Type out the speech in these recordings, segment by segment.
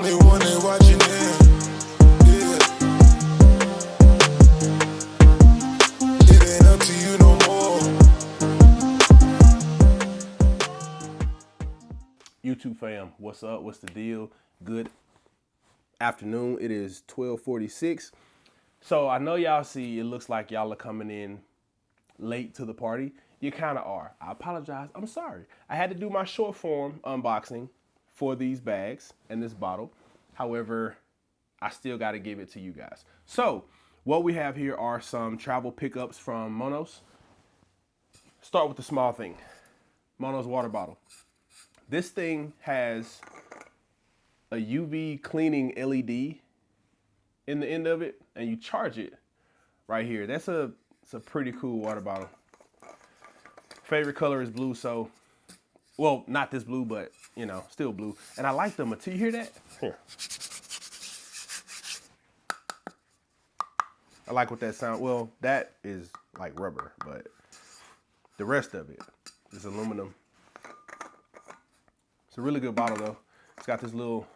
only one they watching in. Yeah. It ain't up to you no more. YouTube fam, what's up? What's the deal? Good afternoon. It is 12:46. So I know y'all see it looks like y'all are coming in late to the party. You kind of are. I apologize. I'm sorry. I had to do my short form unboxing for these bags and this bottle. However, I still got to give it to you guys. So what we have here are some travel pickups from Monos. Start with the small thing. Monos water bottle. This thing has a UV cleaning LED in the end of it, and you charge it right here. It's a pretty cool water bottle. Favorite color is blue, so, well, not this blue, but, you know, still blue. And I like the material. You hear that? Here. I like what that sound, well, that is like rubber, but the rest of it is aluminum. It's a really good bottle, though. It's got this little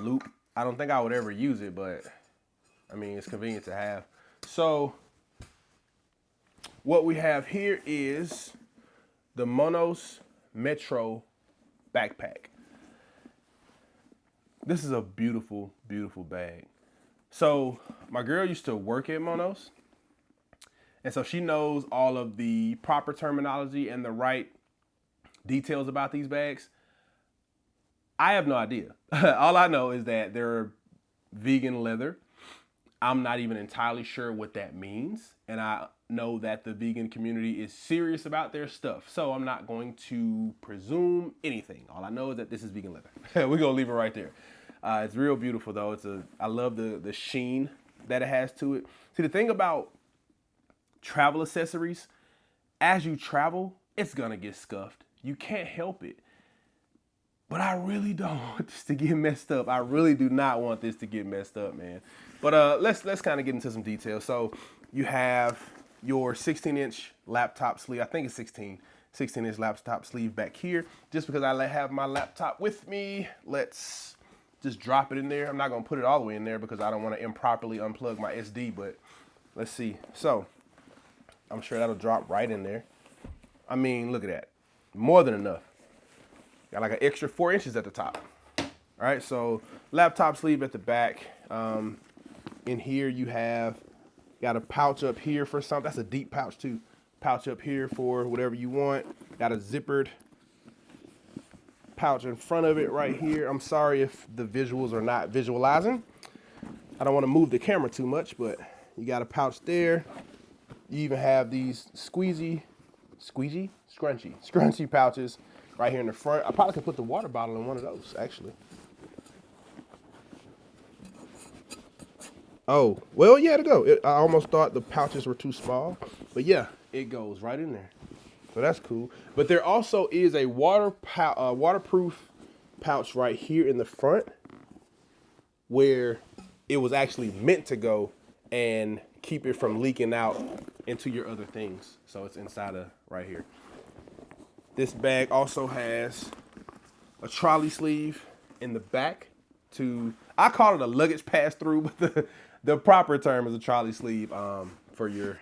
loop. I don't think I would ever use it, but, I mean, it's convenient to have. So what we have here is the Monos Metro backpack. This is a beautiful, beautiful bag. So my girl used to work at Monos, and so she knows all of the proper terminology and the right details about these bags. I have no idea. All I know is that they're vegan leather. I'm not even entirely sure what that means. And I know that the vegan community is serious about their stuff. So I'm not going to presume anything. All I know is that this is vegan leather. We're going to leave it right there. It's real beautiful though. I love the sheen that it has to it. See, the thing about travel accessories, as you travel, it's going to get scuffed. You can't help it. But I really don't want this to get messed up. I really do not want this to get messed up, man. But let's kind of get into some details. So you have your 16-inch laptop sleeve. I think it's 16-inch laptop sleeve back here. Just because I have my laptop with me, let's just drop it in there. I'm not going to put it all the way in there because I don't want to improperly unplug my SD, but let's see. So I'm sure that'll drop right in there. I mean, look at that. More than enough. Got like an extra 4 inches at the top. All right, so laptop sleeve at the back. In here you got a pouch up here for something. That's a deep pouch too. Pouch up here for whatever you want. Got a zippered pouch in front of it right here. I'm sorry if the visuals are not visualizing. I don't want to move the camera too much, but you got a pouch there. You even have these scrunchy pouches right here in the front. I probably could put the water bottle in one of those, actually. Oh, well, yeah, to go. I almost thought the pouches were too small, but yeah, it goes right in there. So that's cool. But there also is a waterproof pouch right here in the front where it was actually meant to go and keep it from leaking out into your other things. So it's inside of right here. This bag also has a trolley sleeve in the back I call it a luggage pass-through, but the proper term is a trolley sleeve for your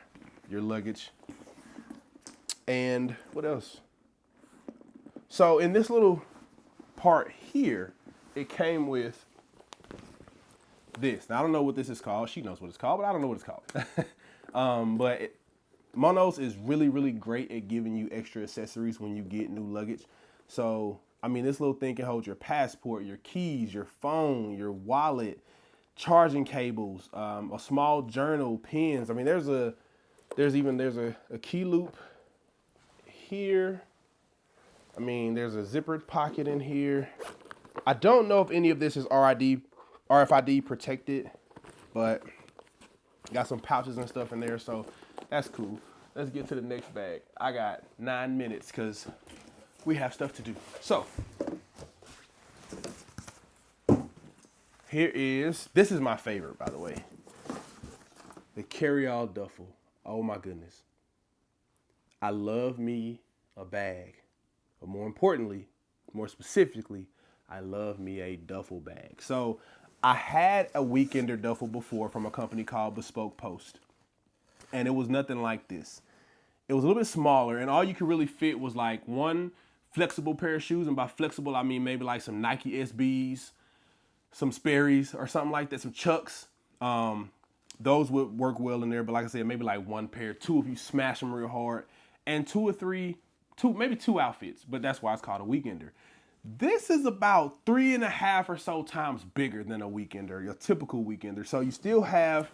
luggage. And what else? So in this little part here, it came with this. Now, I don't know what this is called. She knows what it's called, but I don't know what it's called. Monos is really, really great at giving you extra accessories when you get new luggage. So, I mean, this little thing can hold your passport, your keys, your phone, your wallet, charging cables, a small journal, pens. I mean, there's a key loop here. I mean, there's a zippered pocket in here. I don't know if any of this is RFID protected, but got some pouches and stuff in there, so that's cool. Let's get to the next bag. I got 9 minutes because we have stuff to do. So this is my favorite, by the way. The carry-all duffel. Oh my goodness. I love me a bag, but more importantly, more specifically, I love me a duffel bag. So I had a weekender duffel before from a company called Bespoke Post, and it was nothing like this. It was a little bit smaller, and all you could really fit was like one flexible pair of shoes, and by flexible I mean maybe like some Nike SBs, some Sperry's or something like that, some Chucks. Those would work well in there, but like I said, maybe like one pair, two if you smash them real hard, and maybe two outfits, but that's why it's called a weekender. This is about 3.5 or so times bigger than a weekender, your typical weekender. So you still have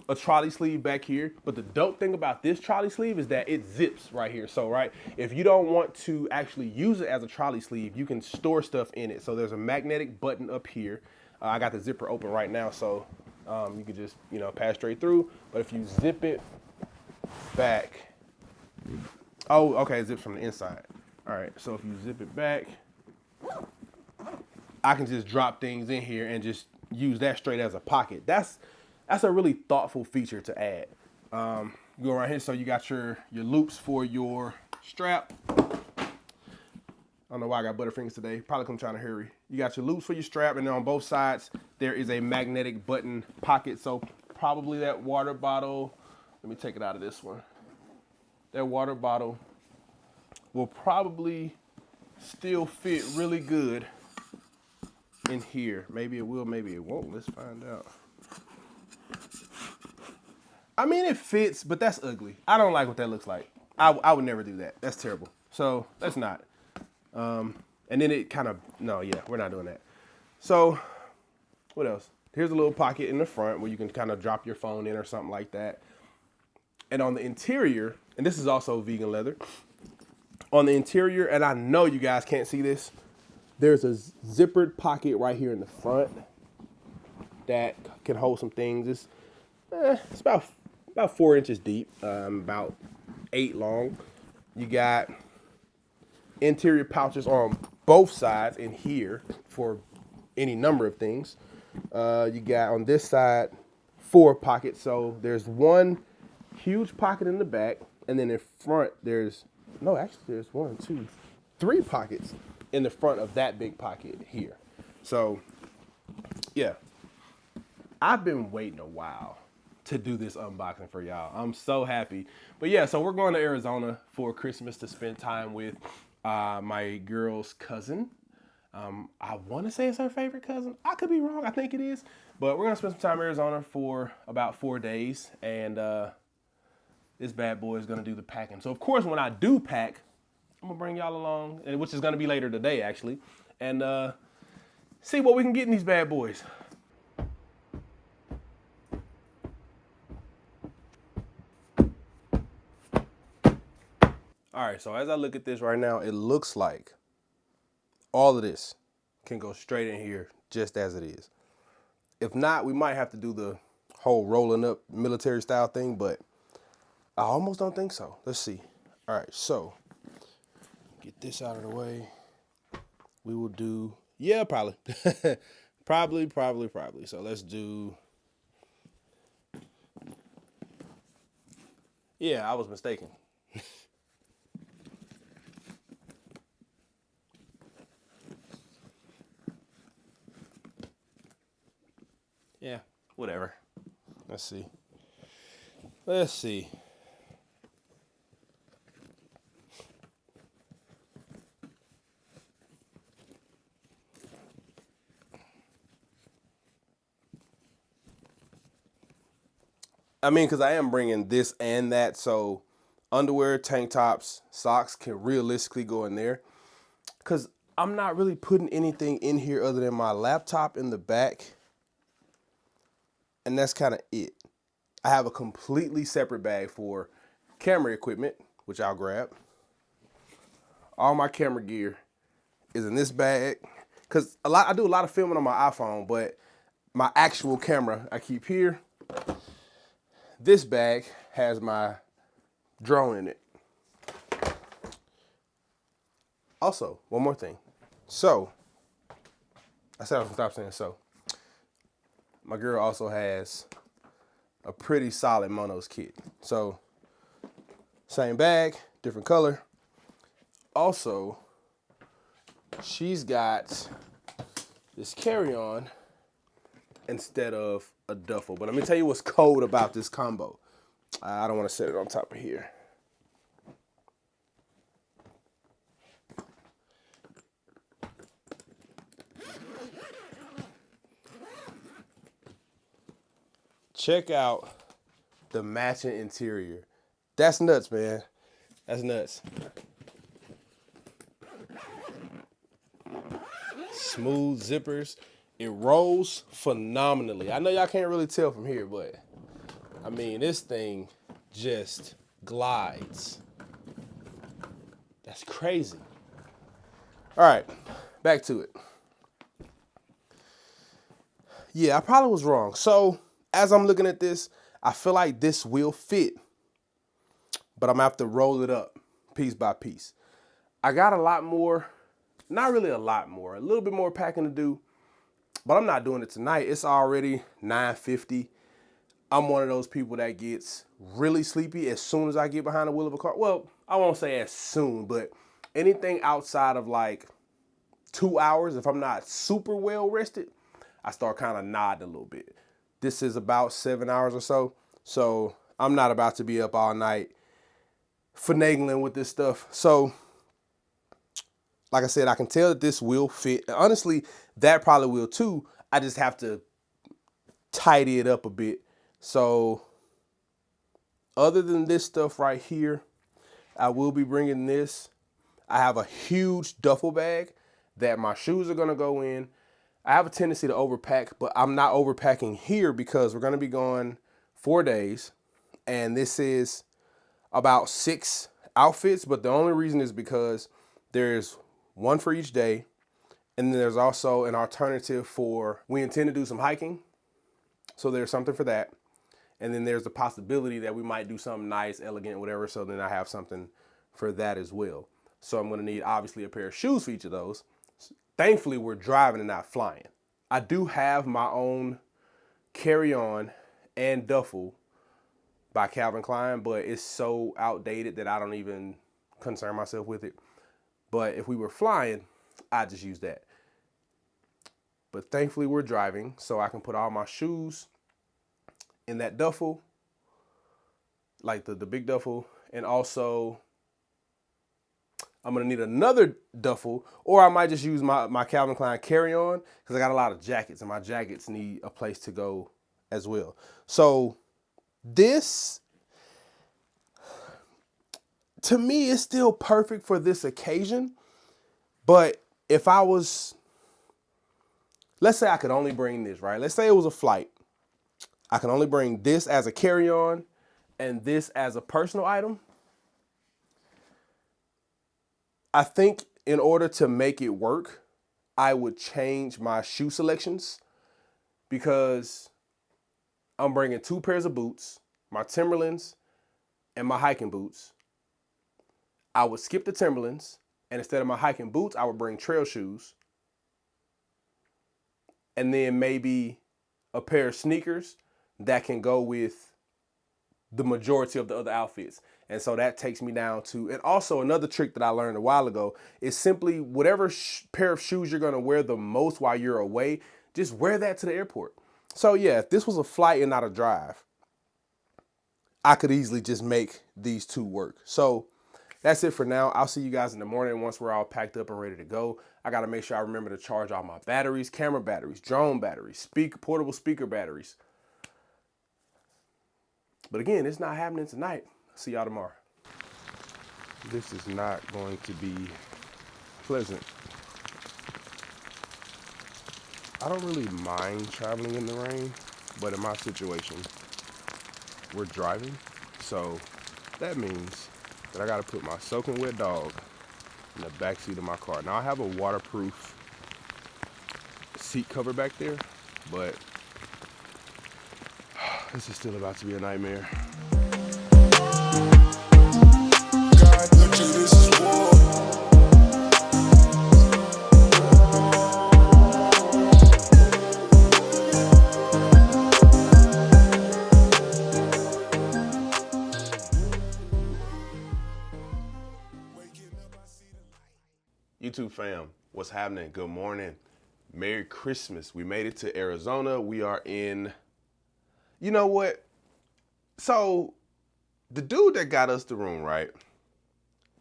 a trolley sleeve back here, but the dope thing about this trolley sleeve is that it zips right here. So if you don't want to actually use it as a trolley sleeve, you can store stuff in it. So there's a magnetic button up here. I got the zipper open right now, so you can just pass straight through. But if you zip it back, oh, okay, it zips from the inside. All right, so if you zip it back, I can just drop things in here and just use that straight as a pocket. That's a really thoughtful feature to add. Go around here, so you got your loops for your strap. I don't know why I got butterfingers today. Probably 'cause I'm trying to hurry. You got your loops for your strap, and then on both sides, there is a magnetic button pocket. So probably that water bottle, let me take it out of this one. That water bottle will probably still fit really good in here. Maybe it will, maybe it won't. Let's find out. I mean, it fits, but that's ugly. I don't like what that looks like. I would never do that. That's terrible. So let's not. And then it kind of, no, yeah, we're not doing that. So what else? Here's a little pocket in the front where you can kind of drop your phone in or something like that. And on the interior, and this is also vegan leather, on the interior, and I know you guys can't see this, there's a zippered pocket right here in the front that can hold some things. It's about 4 inches deep, about 8 long. You got interior pouches on both sides in here for any number of things. You got on this side 4 pockets. So there's one huge pocket in the back, and then in front there's 1, 2, 3 pockets in the front of that big pocket here. So yeah, I've been waiting a while to do this unboxing for y'all. I'm so happy. But yeah, so we're going to Arizona for Christmas to spend time with my girl's cousin. I want to say it's her favorite cousin. I could be wrong. I think it is. But we're going to spend some time in Arizona for about 4 days. And this bad boy is going to do the packing. So, of course, when I do pack, I'm going to bring y'all along, which is going to be later today, actually, and see what we can get in these bad boys. All right, so as I look at this right now, it looks like all of this can go straight in here just as it is. If not, we might have to do the whole rolling up military style thing, but I almost don't think so. Let's see. All right, so get this out of the way. We will do, yeah, probably. probably. So let's do, yeah, I was mistaken. Yeah, whatever. Let's see. I mean, because I am bringing this and that, so underwear, tank tops, socks can realistically go in there. Because I'm not really putting anything in here other than my laptop in the back. And that's kind of it. I have a completely separate bag for camera equipment, which I'll grab. All my camera gear is in this bag. Because I do a lot of filming on my iPhone, but my actual camera I keep here. This bag has my drone in it. Also, one more thing. So, I said I was gonna stop saying so. My girl also has a pretty solid monos kit. So, same bag, different color. Also, she's got this carry-on instead of a duffel. But let me tell you what's cold about this combo. I don't want to set it on top of here. Check out the matching interior. That's nuts, man. That's nuts. Smooth zippers. It rolls phenomenally. I know y'all can't really tell from here, but I mean, this thing just glides. That's crazy. All right, back to it. Yeah, I probably was wrong. So as I'm looking at this, I feel like this will fit, but I'm gonna have to roll it up piece by piece. I got a lot more, not really a lot more, a little bit more packing to do, but I'm not doing it tonight. It's already 9:50. I'm one of those people that gets really sleepy as soon as I get behind the wheel of a car. Well, I won't say as soon, but anything outside of like 2 hours, if I'm not super well rested, I start kind of nodding a little bit. This is about 7 hours or so. So I'm not about to be up all night finagling with this stuff. So like I said, I can tell that this will fit. And honestly, that probably will too. I just have to tidy it up a bit. So other than this stuff right here, I will be bringing this. I have a huge duffel bag that my shoes are gonna go in. I have a tendency to overpack, but I'm not overpacking here because we're gonna be gone 4 days. And this is about 6 outfits, but the only reason is because there's one for each day. And then there's also an alternative for, we intend to do some hiking. So there's something for that. And then there's the possibility that we might do something nice, elegant, whatever. So then I have something for that as well. So I'm gonna need obviously a pair of shoes for each of those. Thankfully, we're driving and not flying. I do have my own carry-on and duffel by Calvin Klein, but it's so outdated that I don't even concern myself with it. But if we were flying, I'd just use that. But thankfully we're driving, so I can put all my shoes in that duffel, like the big duffel, and also I'm gonna need another duffel, or I might just use my Calvin Klein carry-on because I got a lot of jackets and my jackets need a place to go as well. So this, to me, is still perfect for this occasion. But if I was, let's say I could only bring this, right? Let's say it was a flight. I can only bring this as a carry-on and this as a personal item. I think in order to make it work, I would change my shoe selections because I'm bringing 2 pairs of boots, my Timberlands and my hiking boots. I would skip the Timberlands, and instead of my hiking boots, I would bring trail shoes. And then maybe a pair of sneakers that can go with the majority of the other outfits. And so that takes me down to, and also another trick that I learned a while ago is simply whatever pair of shoes you're gonna wear the most while you're away, just wear that to the airport. So yeah, if this was a flight and not a drive, I could easily just make these 2 work. So that's it for now. I'll see you guys in the morning once we're all packed up and ready to go. I gotta make sure I remember to charge all my batteries, camera batteries, drone batteries, portable speaker batteries. But again, it's not happening tonight. See y'all tomorrow. This is not going to be pleasant. I don't really mind traveling in the rain, but in my situation, we're driving. So that means that I gotta put my soaking wet dog in the back seat of my car. Now I have a waterproof seat cover back there, but this is still about to be a nightmare. God, look you, this is war. YouTube fam, What's happening? Good morning. Merry Christmas. We made it to Arizona. We are in, you know what? So the dude that got us the room, right?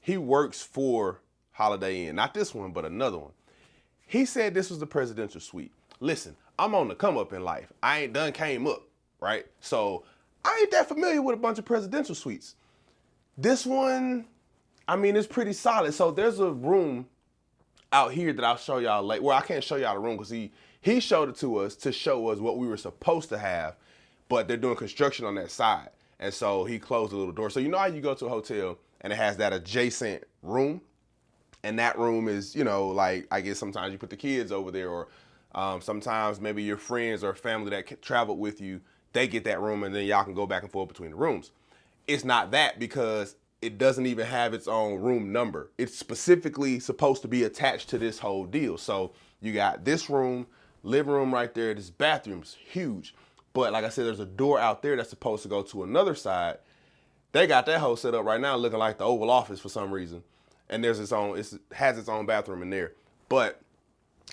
He works for Holiday Inn. Not this one, but another one. He said this was the presidential suite. Listen, I'm on the come up in life. I ain't done came up, right? So I ain't that familiar with a bunch of presidential suites. This one, I mean, it's pretty solid. So there's a room out here that I'll show y'all later. Well, I can't show y'all the room because he showed it to show us what we were supposed to have, but they're doing construction on that side. And so he closed the little door. So you know how you go to a hotel and it has that adjacent room? And that room is, you know, like, I guess sometimes you put the kids over there, or sometimes maybe your friends or family that traveled with you, they get that room and then y'all can go back and forth between the rooms. It's not that, because it doesn't even have its own room number. It's specifically supposed to be attached to this whole deal. So you got this room, living room right there. This bathroom's huge. But like I said, there's a door out there that's supposed to go to another side. They got that whole set up right now looking like the Oval Office for some reason. And there's it has its own bathroom in there. But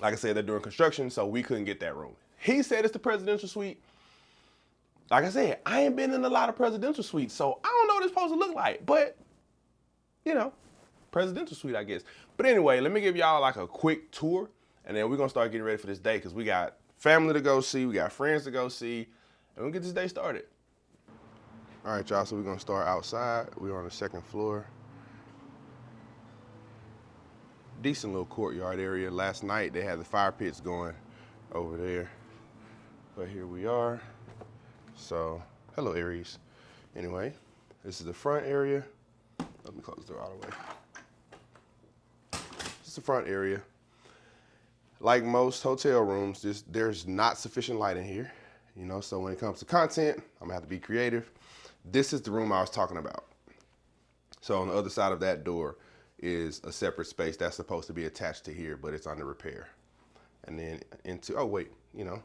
like I said, they're doing construction, so we couldn't get that room. He said it's the presidential suite. Like I said, I ain't been in a lot of presidential suites, so I don't know what it's supposed to look like. But, you know, presidential suite, I guess. But anyway, let me give y'all like a quick tour, and then we're going to start getting ready for this day, because we got family to go see, we got friends to go see, and we'll get this day started. All right, y'all, so we're going to start outside. We're on the second floor. Decent little courtyard area. Last night, they had the fire pits going over there. But here we are. So, hello, Aries. Anyway, this is the front area. Let me close the door all the way. This is the front area. Like most hotel rooms, there's not sufficient light in here. You know, so when it comes to content, I'm gonna have to be creative. This is the room I was talking about. So on the other side of that door is a separate space that's supposed to be attached to here, but it's under repair. And then oh wait, you know.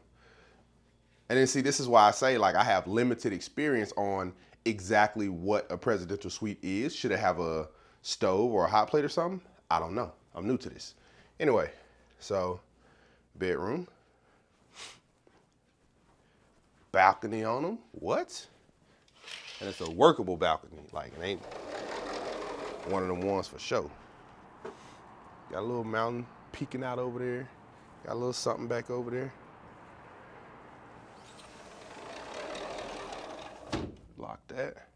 And then see, this is why I say, like, I have limited experience on exactly what a presidential suite is. Should it have a stove or a hot plate or something? I don't know. I'm new to this. Anyway, so bedroom. Balcony on them. What? And it's a workable balcony. Like, it ain't one of them ones for show. Got a little mountain peeking out over there. Got a little something back over there. Lock that.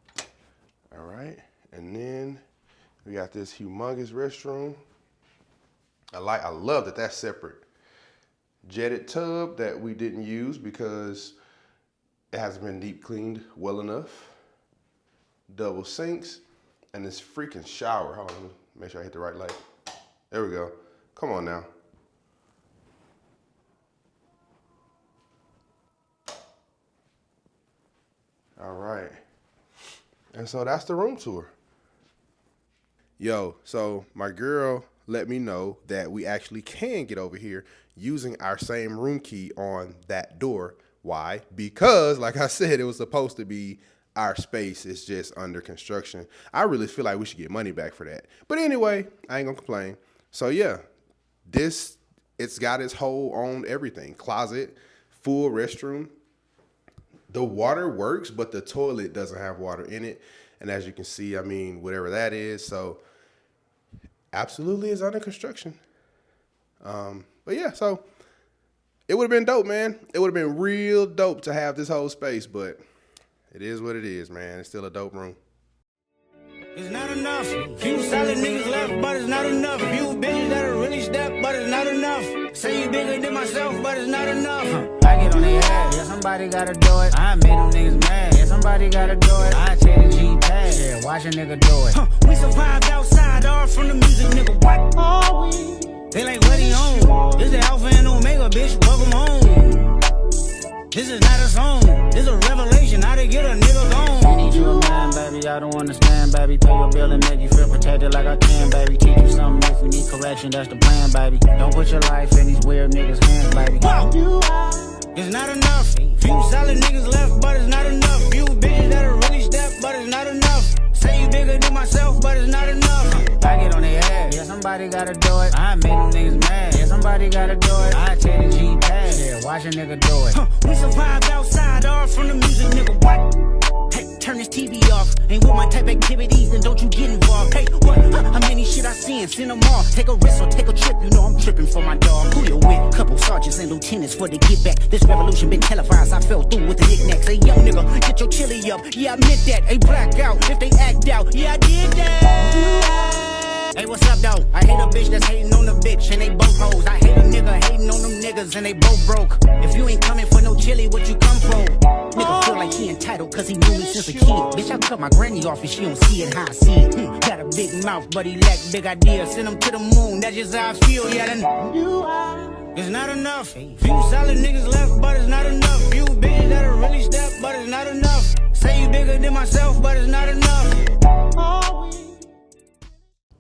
All right. And then we got this humongous restroom. I love that that's separate. Jetted tub that we didn't use because it hasn't been deep cleaned well enough. Double sinks and this freaking shower. Hold on, let me make sure I hit the right light. There we go. Come on now. All right. And so that's the room tour. Yo, so my girl let me know that we actually can get over here using our same room key on that door. Why? Because, like I said, it was supposed to be our space. It's just under construction. I really feel like we should get money back for that. But anyway, I ain't gonna complain. So yeah, it's got its whole own everything. Closet, full restroom. The water works, but the toilet doesn't have water in it. And as you can see, I mean, whatever that is. So absolutely is under construction. But yeah, so it would have been dope, man. It would have been real dope to have this whole space, but it is what it is, man. It's still a dope room. It's not enough. Few solid niggas left, but it's not enough. Few bitches that'll really step, but it's not enough. Say you bigger than myself, but it's not enough. I get on their ass, yeah, somebody gotta do it. I made them niggas mad, yeah, somebody gotta do it. I take the G-Pad, yeah, watch a nigga do it. We survived outside, all from the music, nigga. What are we? They like, what he on? This the Alpha and Omega, bitch, welcome home. This is not a song, this is a revelation, how to get a nigga gone. I need you a man, baby, I don't understand, baby. Pay your bill and make you feel protected like I can, baby. Teach you something if you need correction, that's the plan, baby. Don't put your life in these weird niggas' hands, baby. It's not enough. Few solid niggas left, but it's not enough. Few bitches that'll really step, but it's not enough. Say you bigger than myself, but it's not enough. I get on their ass, yeah, somebody gotta do it. I made them niggas mad. Yeah, somebody gotta do it. I take the G pad. Yeah, watch a nigga do it. We survived outside, all from the music, nigga. What? Hey, turn this TV off. Ain't with my type activities, then don't you get involved. Hey, what? How many shit I seen? Send them all. Take a risk or take a trip. You know I'm tripping for my dog. Who you with? Couple sergeants and lieutenants for the get back. This revolution been televised. I fell through with the knickknacks. Hey, young nigga, get your chili up. Yeah, I meant that. Hey, black out if they act out. Yeah, I did that. Hey, what's up, though? I hate a bitch that's hating on the bitch, and they both hoes. I hate a nigga hating on them niggas, and they both broke. If you ain't coming for no chili, what you come for? Nigga feel like he entitled, cause he knew me since a kid. Bitch, I cut my granny off and she don't see it how I see it. Got a big mouth, but he lack big ideas. Send him to the moon, that's just how I feel. Yeah, then it's not enough. Few solid niggas left, but it's not enough. Few bitches that'll really step, but it's not enough. Say you bigger than myself, but it's not enough.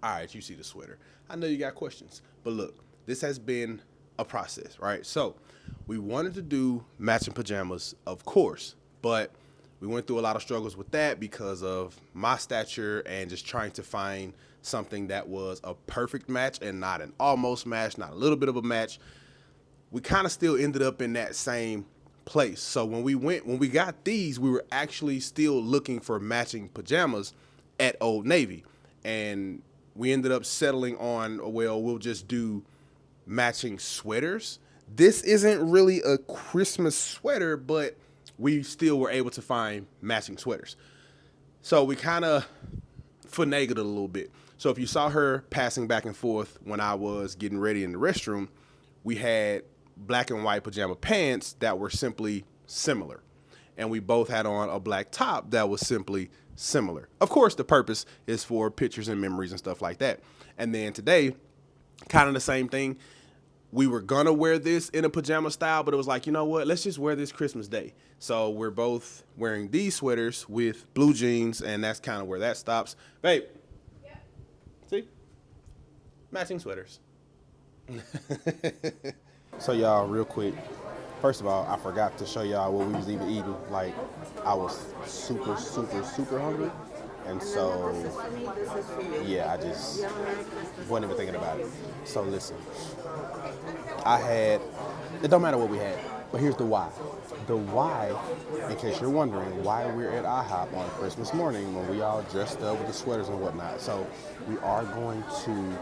All right, you see the sweater. I know you got questions, but look, this has been a process, right? So we wanted to do matching pajamas, of course, but we went through a lot of struggles with that because of my stature and just trying to find something that was a perfect match and not an almost match, not a little bit of a match. We kind of still ended up in that same place. So when we got these, we were actually still looking for matching pajamas at Old Navy. And we ended up settling on, well, we'll just do matching sweaters. This isn't really a Christmas sweater, but we still were able to find matching sweaters. So we kind of finagled it a little bit. So if you saw her passing back and forth when I was getting ready in the restroom, we had black and white pajama pants that were simply similar. And we both had on a black top that was simply similar. Of course, the purpose is for pictures and memories and stuff like that. And then today, kind of the same thing. We were gonna wear this in a pajama style, but it was like, you know what? Let's just wear this Christmas Day. So we're both wearing these sweaters with blue jeans, and that's kind of where that stops. Babe, yeah. See? Matching sweaters. So y'all, real quick. First of all, I forgot to show y'all what we was even eating. Like, I was super, super, super hungry. And so, yeah, I just wasn't even thinking about it. So listen, it don't matter what we had, but here's the why. The why, in case you're wondering, why we're at IHOP on Christmas morning when we all dressed up with the sweaters and whatnot. So we are going to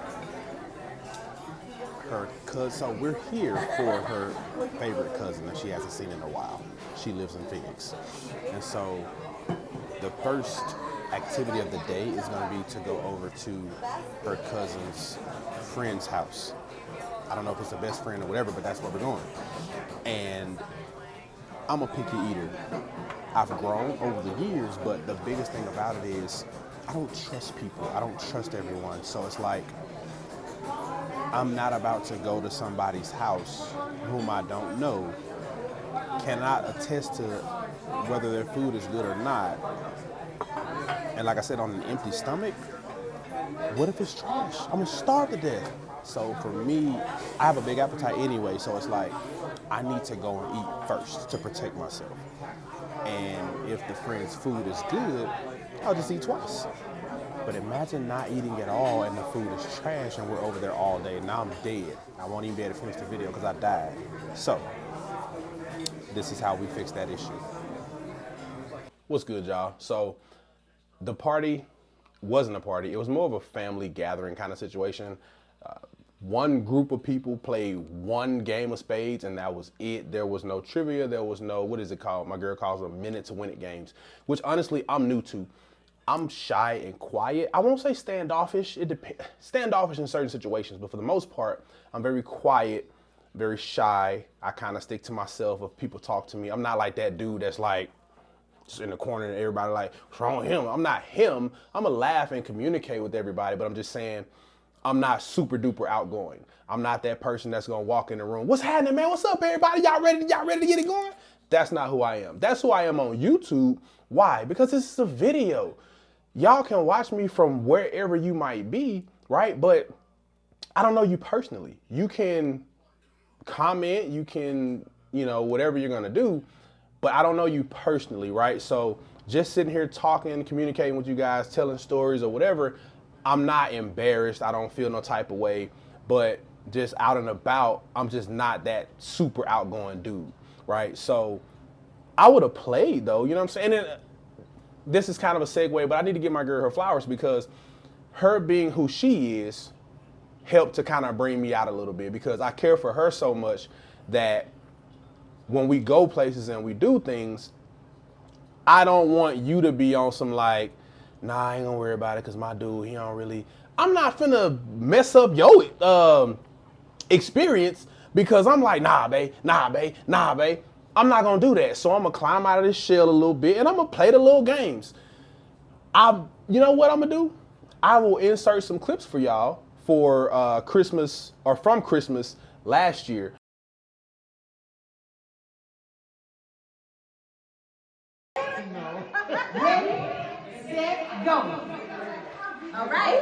her cousin. So we're here for her favorite cousin that she hasn't seen in a while. She lives in Phoenix. And so the first activity of the day is going to be to go over to her cousin's friend's house. I don't know if it's the best friend or whatever, but that's where we're going. And I'm a picky eater. I've grown over the years, but the biggest thing about it is I don't trust people. I don't trust everyone. So it's like, I'm not about to go to somebody's house whom I don't know, cannot attest to whether their food is good or not. And like I said, on an empty stomach, what if it's trash? I'm gonna starve to death. So for me, I have a big appetite anyway, so it's like, I need to go and eat first to protect myself. And if the friend's food is good, I'll just eat twice. But imagine not eating at all and the food is trash and we're over there all day. Now I'm dead. I won't even be able to finish the video because I died. So, this is how we fix that issue. What's good, y'all? So, the party wasn't a party. It was more of a family gathering kind of situation. One group of people played one game of spades and that was it. There was no trivia. There was no, what is it called? My girl calls them minute to win it games, which honestly I'm new to. I'm shy and quiet. I won't say standoffish. It depends. Standoffish in certain situations, but for the most part, I'm very quiet, very shy. I kind of stick to myself if people talk to me. I'm not like that dude that's like just in the corner and everybody like, what's wrong with him? I'm not him. I'm gonna laugh and communicate with everybody, but I'm just saying I'm not super duper outgoing. I'm not that person that's gonna walk in the room. What's happening, man? What's up, everybody? Y'all ready to get it going? That's not who I am. That's who I am on YouTube. Why? Because this is a video. Y'all can watch me from wherever you might be, right? But I don't know you personally. You can comment, you can, whatever you're gonna do, but I don't know you personally, right? So just sitting here talking, communicating with you guys, telling stories or whatever, I'm not embarrassed. I don't feel no type of way, but just out and about, I'm just not that super outgoing dude, right? So I would have played though, you know what I'm saying? And this is kind of a segue, but I need to give my girl her flowers because her being who she is helped to kind of bring me out a little bit because I care for her so much that when we go places and we do things, I don't want you to be on some like, nah, I ain't gonna worry about it because my dude, he don't really, I'm not finna mess up your experience because I'm like, nah, babe. I'm not gonna do that. So I'm gonna climb out of this shell a little bit and I'm gonna play the little games. You know what I'm gonna do? I will insert some clips for y'all for Christmas or from Christmas last year. Ready, set, go. All right.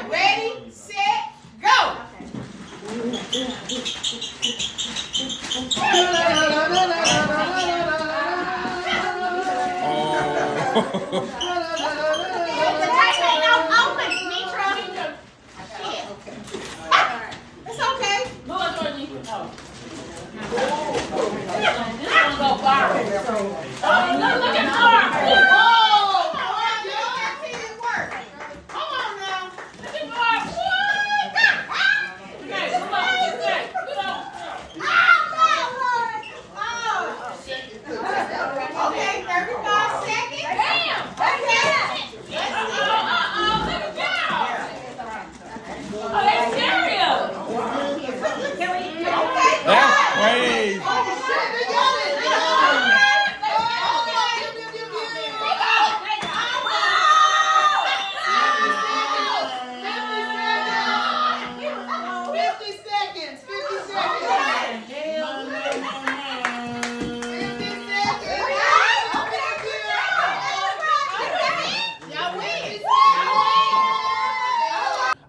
Ready, set, go. The tight ain't open, Mitra. It's okay. Look at her. Okay, 35 seconds. Damn. Okay. Oh, that's serious. That's crazy.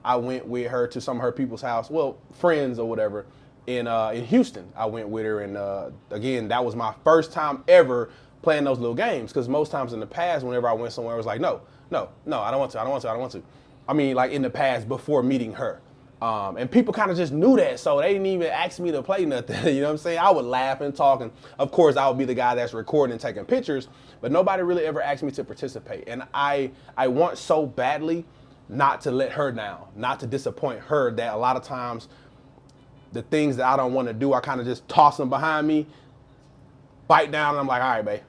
I went with her to some of her people's house, well, friends or whatever, in Houston. I went with her, and again, that was my first time ever playing those little games. Because most times in the past, whenever I went somewhere, I was like, no, I don't want to. I mean, like in the past before meeting her. And people kind of just knew that, so they didn't even ask me to play nothing. You know what I'm saying? I would laugh and talk, and of course, I would be the guy that's recording and taking pictures, but nobody really ever asked me to participate. And I want so badly not to let her down, not to disappoint her, that a lot of times the things that I don't want to do, I kind of just toss them behind me, bite down, and I'm like, all right, babe,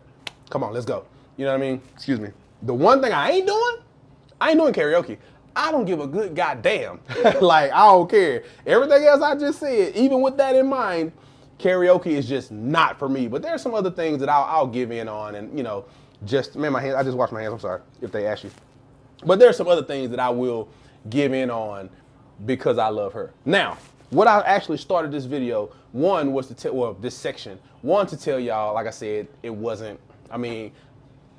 come on, let's go. You know what I mean? Excuse me. The one thing I ain't doing karaoke. I don't give a good goddamn. Like, I don't care. Everything else I just said, even with that in mind, karaoke is just not for me. But there's some other things that I'll give in on, and, you know, just, man, my hands, I just washed my hands, I'm sorry, if they ask you. But there's some other things that I will give in on because I love her. Now, what I actually started this video, one was to tell, well, this section, one to tell y'all, like I said, it wasn't, I mean,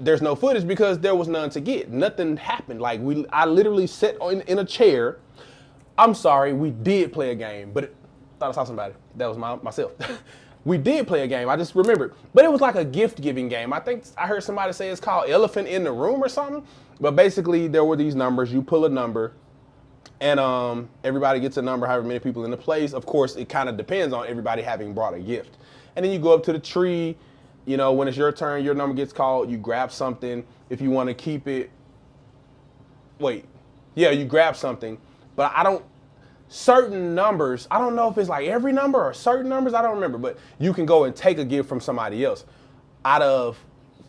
there's no footage because there was none to get. Nothing happened. Like, I literally sat in a chair. I'm sorry, we did play a game, but thought I saw somebody. That was myself. We did play a game, I just remembered. But it was like a gift-giving game. I think I heard somebody say it's called Elephant in the Room or something. But basically, there were these numbers. You pull a number, and everybody gets a number, however many people in the place. Of course, it kind of depends on everybody having brought a gift. And then you go up to the tree. You know, when it's your turn, your number gets called. You grab something. If you want to keep it, you grab something. But certain numbers, I don't know if it's like every number or certain numbers, I don't remember. But you can go and take a gift from somebody else. Out of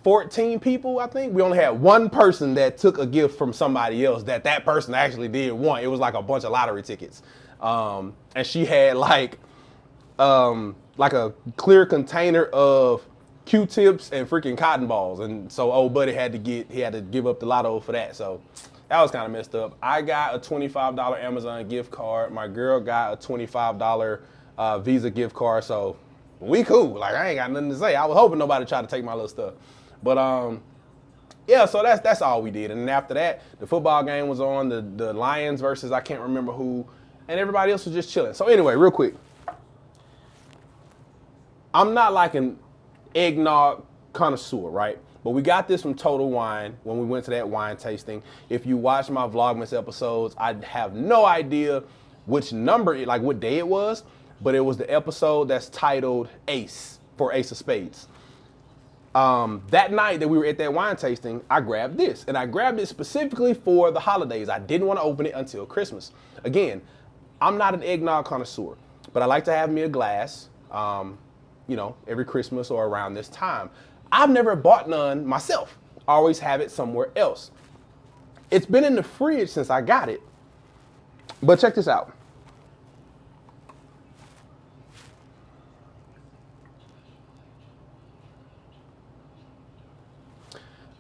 14 people, I think, we only had one person that took a gift from somebody else that person actually did want. It was like a bunch of lottery tickets. And she had like a clear container of Q-tips and freaking cotton balls. And so old buddy had to give up the lotto for that. So that was kind of messed up. I got a $25 Amazon gift card. My girl got a $25 Visa gift card. So we cool. Like, I ain't got nothing to say. I was hoping nobody tried to take my little stuff. But yeah, so that's all we did. And then after that, the football game was on, the Lions versus I can't remember who, and everybody else was just chilling. So anyway, real quick, I'm not like an eggnog connoisseur, right? But we got this from Total Wine when we went to that wine tasting. If you watch my Vlogmas episodes, I have no idea which number, like what day it was, but it was the episode that's titled Ace, for Ace of Spades. That night that we were at that wine tasting, I grabbed this, and I grabbed it specifically for the holidays. I didn't want to open it until Christmas. Again, I'm not an eggnog connoisseur, but I like to have me a glass, you know, every Christmas or around this time. I've never bought none myself. I always have it somewhere else. It's been in the fridge since I got it, but check this out.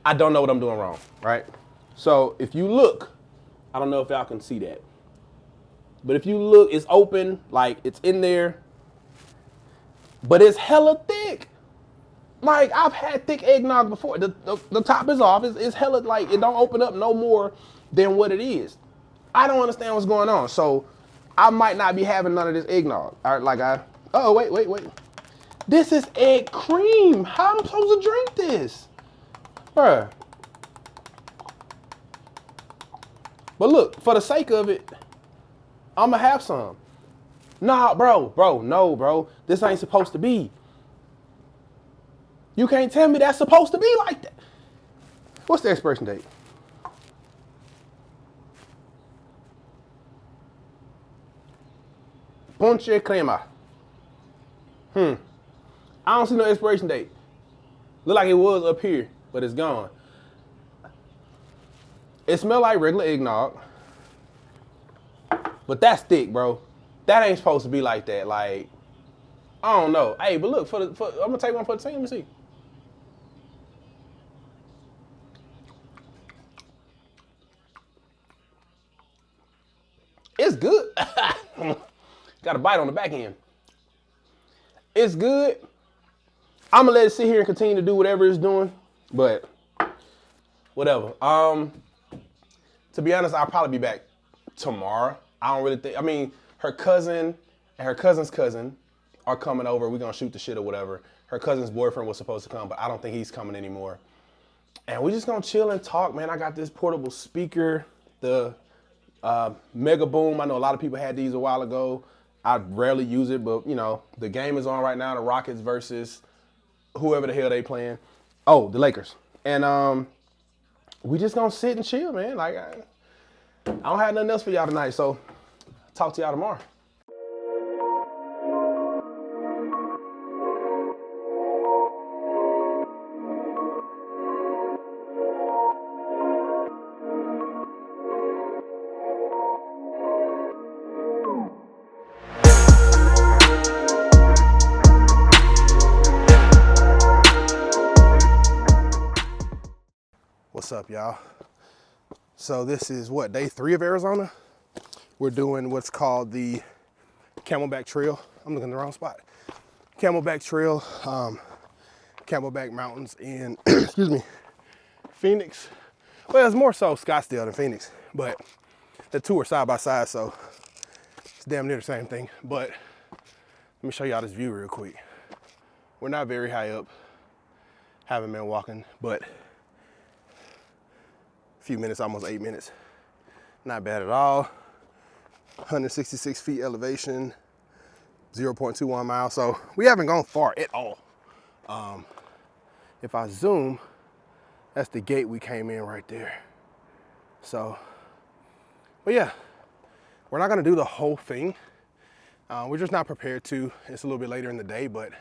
I don't know what I'm doing wrong, right? So if you look, I don't know if y'all can see that, but if you look, it's open, like it's in there, but it's hella thick. Like, I've had thick eggnog before. The top is off. It's hella, like, it don't open up no more than what it is. I don't understand what's going on. So I might not be having none of this eggnog. Oh, wait. This is egg cream. How am I supposed to drink this? Bruh. But look, for the sake of it, I'm gonna have some. Nah, bro. This ain't supposed to be. You can't tell me that's supposed to be like that. What's the expiration date? Ponche crema. I don't see no expiration date. Look like it was up here, but it's gone. It smells like regular eggnog, but that's thick, bro. That ain't supposed to be like that. Like, I don't know. Hey, but look, I'm gonna take one for the team. Let me see. It's good. Got a bite on the back end. It's good. I'm gonna let it sit here and continue to do whatever it's doing, but whatever. To be honest, I'll probably be back tomorrow. I don't really think, I mean, her cousin and her cousin's cousin are coming over. We're gonna shoot the shit or whatever. Her cousin's boyfriend was supposed to come, but I don't think he's coming anymore. And we're just gonna chill and talk, man. I got this portable speaker, the Mega Boom. I know a lot of people had these a while ago. I rarely use it, but you know, the game is on right now, the Rockets versus whoever the hell they playing. Oh, the Lakers. And we just gonna sit and chill, man. Like, I don't have nothing else for y'all tonight, so talk to y'all tomorrow. What's up, y'all? So this is what, day 3 of Arizona? We're doing what's called the Camelback Trail. I'm looking in the wrong spot. Camelback Trail, Camelback Mountains in, excuse me, Phoenix. Well, it's more so Scottsdale than Phoenix, but the two are side by side, so it's damn near the same thing. But let me show y'all this view real quick. We're not very high up, haven't been walking, but few minutes, almost 8 minutes. Not bad at all. 166 feet elevation, 0.21 miles. So we haven't gone far at all. If I zoom, that's the gate we came in right there. So, but yeah, we're not gonna do the whole thing. We're just not prepared to. It's a little bit later in the day, but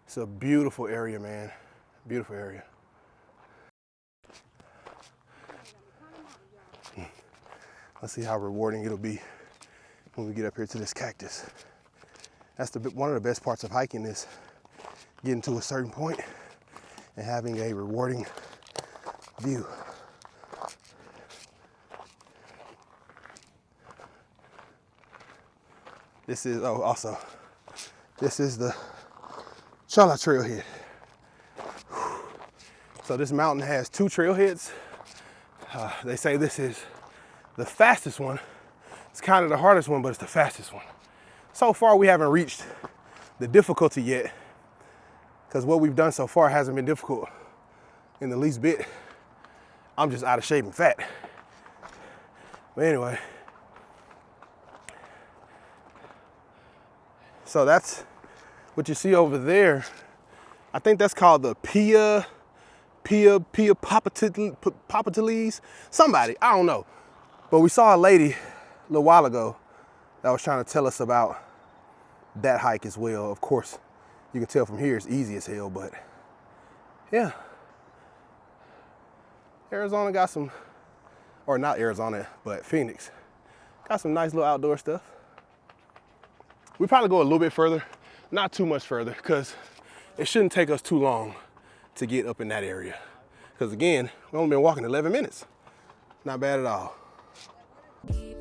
it's a beautiful area, man. Beautiful area. Let's see how rewarding it'll be when we get up here to this cactus. That's one of the best parts of hiking, is getting to a certain point and having a rewarding view. This is, oh, also, this is the Chala Trailhead. So this mountain has 2 trailheads. They say this is the fastest one. It's kind of the hardest one, but it's the fastest one. So far, we haven't reached the difficulty yet. because what we've done so far hasn't been difficult in the least bit. I'm just out of shape and fat. But anyway, so that's what you see over there. I think that's called the Pia Popatiles, somebody, I don't know. But we saw a lady a little while ago that was trying to tell us about that hike as well. Of course, you can tell from here it's easy as hell, but yeah. Arizona got some, or not Arizona, but Phoenix, got some nice little outdoor stuff. We probably go a little bit further, not too much further, because it shouldn't take us too long to get up in that area. Because again, we've only been walking 11 minutes. Not bad at all.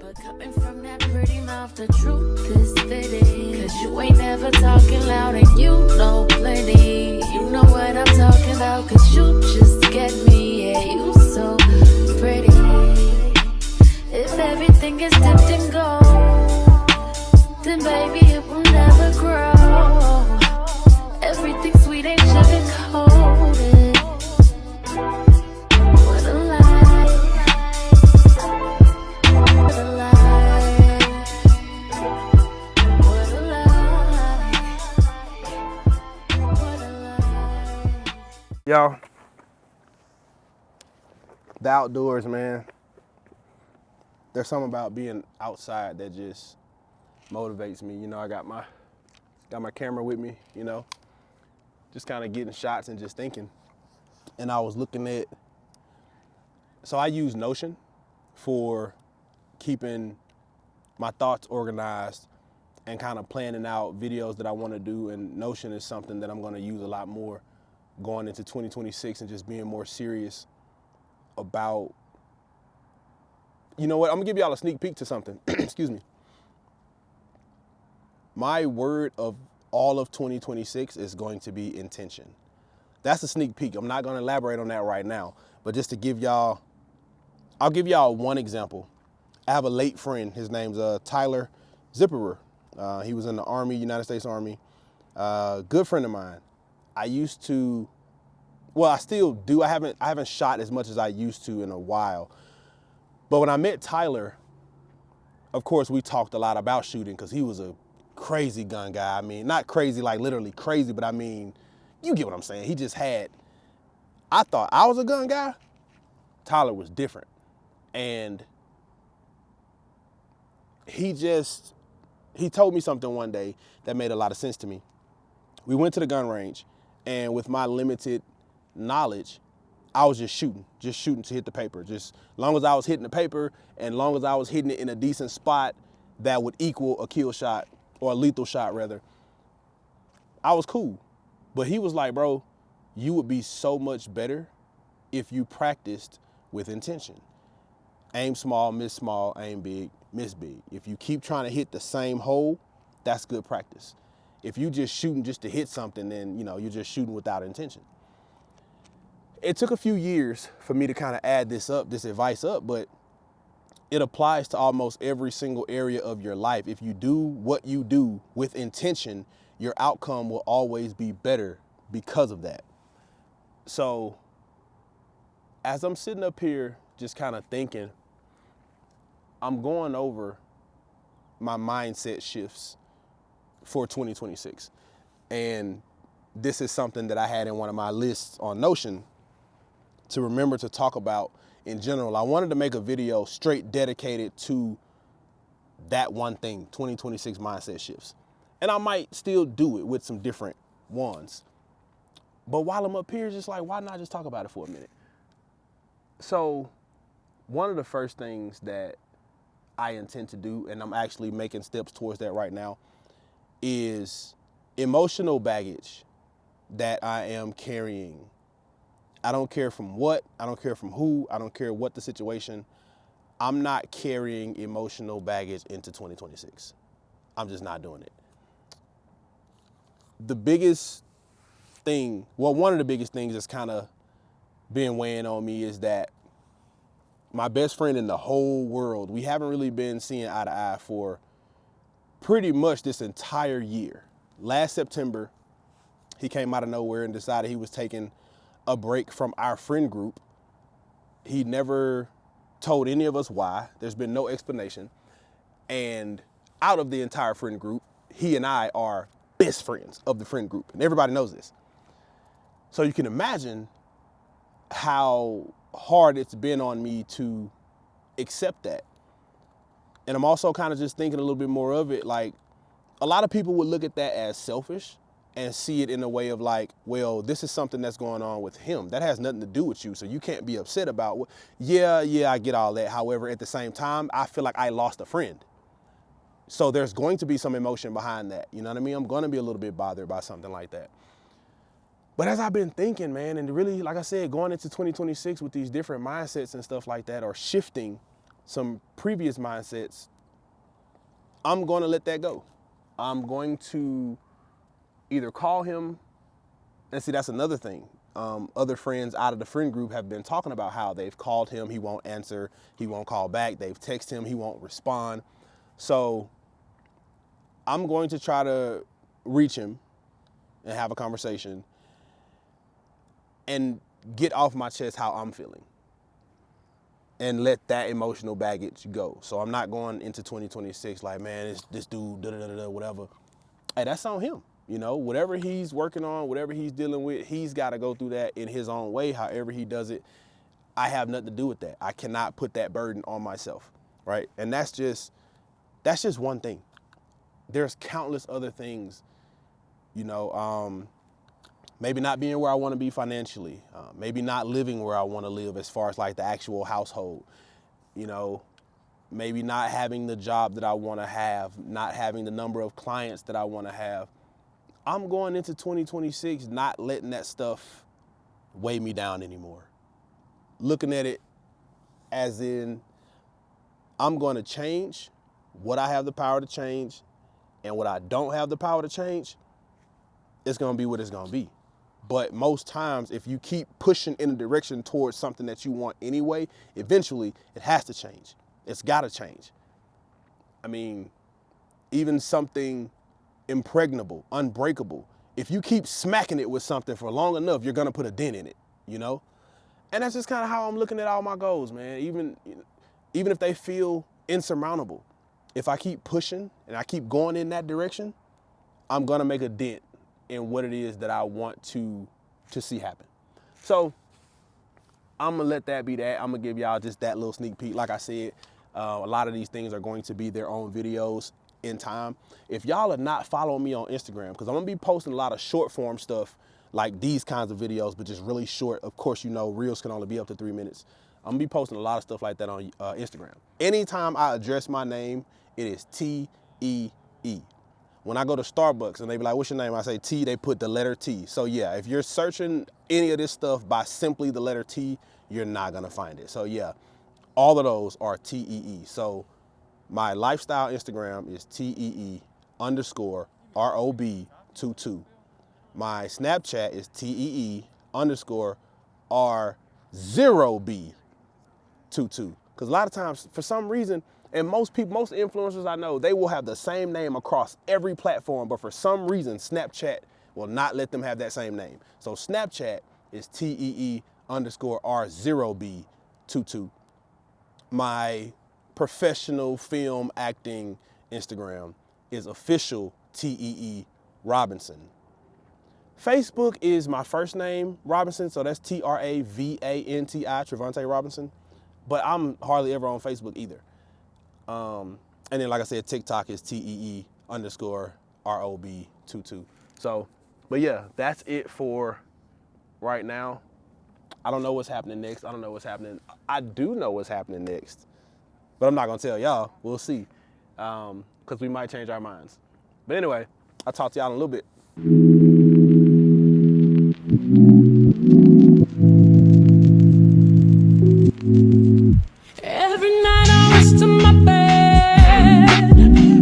But coming from that pretty mouth, the truth is fitting. Cause you ain't never talking loud and you know plenty. You know what I'm talking about, cause you just get me. Yeah, you so pretty. If everything is dipped in gold, then baby it will never grow. Everything sweet ain't sugar coated. What a lie. What a lie. What a lie. What a lie. Y'all, the outdoors, man. There's something about being outside that just motivates me. You know, I got my camera with me, you know, just kind of getting shots and just thinking. And I was looking at, so I use Notion for keeping my thoughts organized and kind of planning out videos that I want to do. And Notion is something that I'm going to use a lot more going into 2026 and just being more serious about, you know what, I'm gonna give y'all a sneak peek to something. Excuse me. My word of all of 2026 is going to be intention. That's a sneak peek. I'm not gonna elaborate on that right now, but just to give y'all, I'll give y'all one example. I have a late friend, his name's Tyler Zipperer. He was in the Army, United States Army. Good friend of mine. I used to, well, I still do. I haven't shot as much as I used to in a while. But when I met Tyler, of course, we talked a lot about shooting because he was a crazy gun guy. I mean, not crazy, like literally crazy, but I mean, you get what I'm saying. He just had, I thought I was a gun guy. Tyler was different. And he told me something one day that made a lot of sense to me. We went to the gun range, and with my limited knowledge, I was just shooting to hit the paper. Just long as I was hitting the paper and long as I was hitting it in a decent spot that would equal a kill shot or a lethal shot rather, I was cool. But he was like, bro, you would be so much better if you practiced with intention. Aim small, aim big, miss big. If you keep trying to hit the same hole, that's good practice. If you just shooting just to hit something, then you're just shooting without intention. It took a few years for me to kind of add this advice up, but it applies to almost every single area of your life. If you do what you do with intention, your outcome will always be better because of that. So as I'm sitting up here just kind of thinking, I'm going over my mindset shifts for 2026. And this is something that I had in one of my lists on Notion to remember to talk about in general. I wanted to make a video straight dedicated to that one thing, 2026 mindset shifts. And I might still do it with some different ones. But while I'm up here, just like, why not just talk about it for a minute? So one of the first things that I intend to do, and I'm actually making steps towards that right now, is emotional baggage that I am carrying. I don't care from what, I don't care from who, I don't care what the situation. I'm not carrying emotional baggage into 2026. I'm just not doing it. The biggest thing, well, one of the biggest things that's kind of been weighing on me is that my best friend in the whole world, we haven't really been seeing eye to eye for pretty much this entire year. Last September, He came out of nowhere and decided he was taking a break from our friend group. He never told any of us why. There's been no explanation. And out of the entire friend group, he and I are best friends of the friend group, and everybody knows this. So you can imagine how hard it's been on me to accept that. And I'm also kind of just thinking a little bit more of it, like a lot of people would look at that as selfish and see it in a way of like, well, this is something that's going on with him. That has nothing to do with you, so you can't be upset about what, yeah, I get all that. However, at the same time, I feel like I lost a friend. So there's going to be some emotion behind that. You know what I mean? I'm going to be a little bit bothered by something like that. But as I've been thinking, man, and really, like I said, going into 2026 with these different mindsets and stuff like that, or shifting some previous mindsets, I'm going to let that go. I'm going to either call him, and see, that's another thing. Other friends out of the friend group have been talking about how they've called him, he won't answer, he won't call back. They've texted him, he won't respond. So I'm going to try to reach him and have a conversation and get off my chest how I'm feeling and let that emotional baggage go. So I'm not going into 2026 like, man, it's this dude, whatever. Hey, that's on him. You know, whatever he's working on, whatever he's dealing with, he's got to go through that in his own way. However he does it, I have nothing to do with that. I cannot put that burden on myself, right? And that's just one thing. There's countless other things, you know, maybe not being where I want to be financially, maybe not living where I want to live as far as like the actual household, you know, maybe not having the job that I want to have, not having the number of clients that I want to have. I'm going into 2026 not letting that stuff weigh me down anymore. Looking at it as in I'm going to change what I have the power to change, and what I don't have the power to change, it's going to be what it's going to be. But most times, if you keep pushing in a direction towards something that you want anyway, eventually it has to change. It's got to change. I mean, even something impregnable, unbreakable, if you keep smacking it with something for long enough, you're going to put a dent in it, you know? And that's just kind of how I'm looking at all my goals, man. Even if they feel insurmountable, if I keep pushing and I keep going in that direction, I'm going to make a dent in what it is that I want to see happen. So I'm going to let that be that. I'm going to give y'all just that little sneak peek. Like I said, a lot of these things are going to be their own videos in time. If y'all are not following me on Instagram, because I'm going to be posting a lot of short form stuff like these kinds of videos, but just really short. Of course, you know, reels can only be up to 3 minutes. I'm going to be posting a lot of stuff like that on Instagram. Anytime I address my name, it is T-E-E. When I go to Starbucks and they be like, what's your name? I say T, they put the letter T. So yeah, if you're searching any of this stuff by simply the letter T, you're not gonna find it. So yeah, all of those are T-E-E. So my lifestyle Instagram is TEE_ROB22. My Snapchat is TEE_R0B22. Because a lot of times, for some reason, and most influencers I know, they will have the same name across every platform, but for some reason, Snapchat will not let them have that same name. So Snapchat is TEE_R0B22. My professional film acting Instagram is official TEE Robinson. Facebook is my first name, Robinson, so that's TRAVANTI, Trevante Robinson. But I'm hardly ever on Facebook either. And then, like I said, TikTok is TEE_ROB22. So, but yeah, that's it for right now. I don't know what's happening next. I don't know what's happening. I do know what's happening next, but I'm not gonna tell y'all. We'll see, because we might change our minds. But anyway, I'll talk to y'all in a little bit. Every night I rush to my bed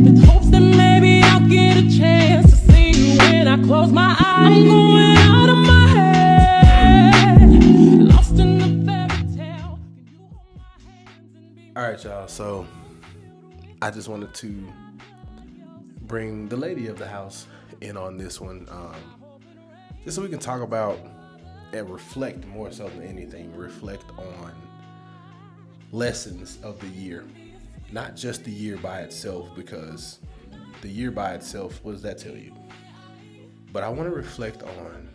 with hopes that maybe I'll get a chance to see you when I close my eyes. I'm going out of my head, lost in the fairy tale. Can you hold my hands and be All right, y'all. So I just wanted to bring the lady of the house in on this one. just so we can talk about and reflect more so than anything, reflect on lessons of the year. Not just the year by itself, because the year by itself, what does that tell you? But I want to reflect on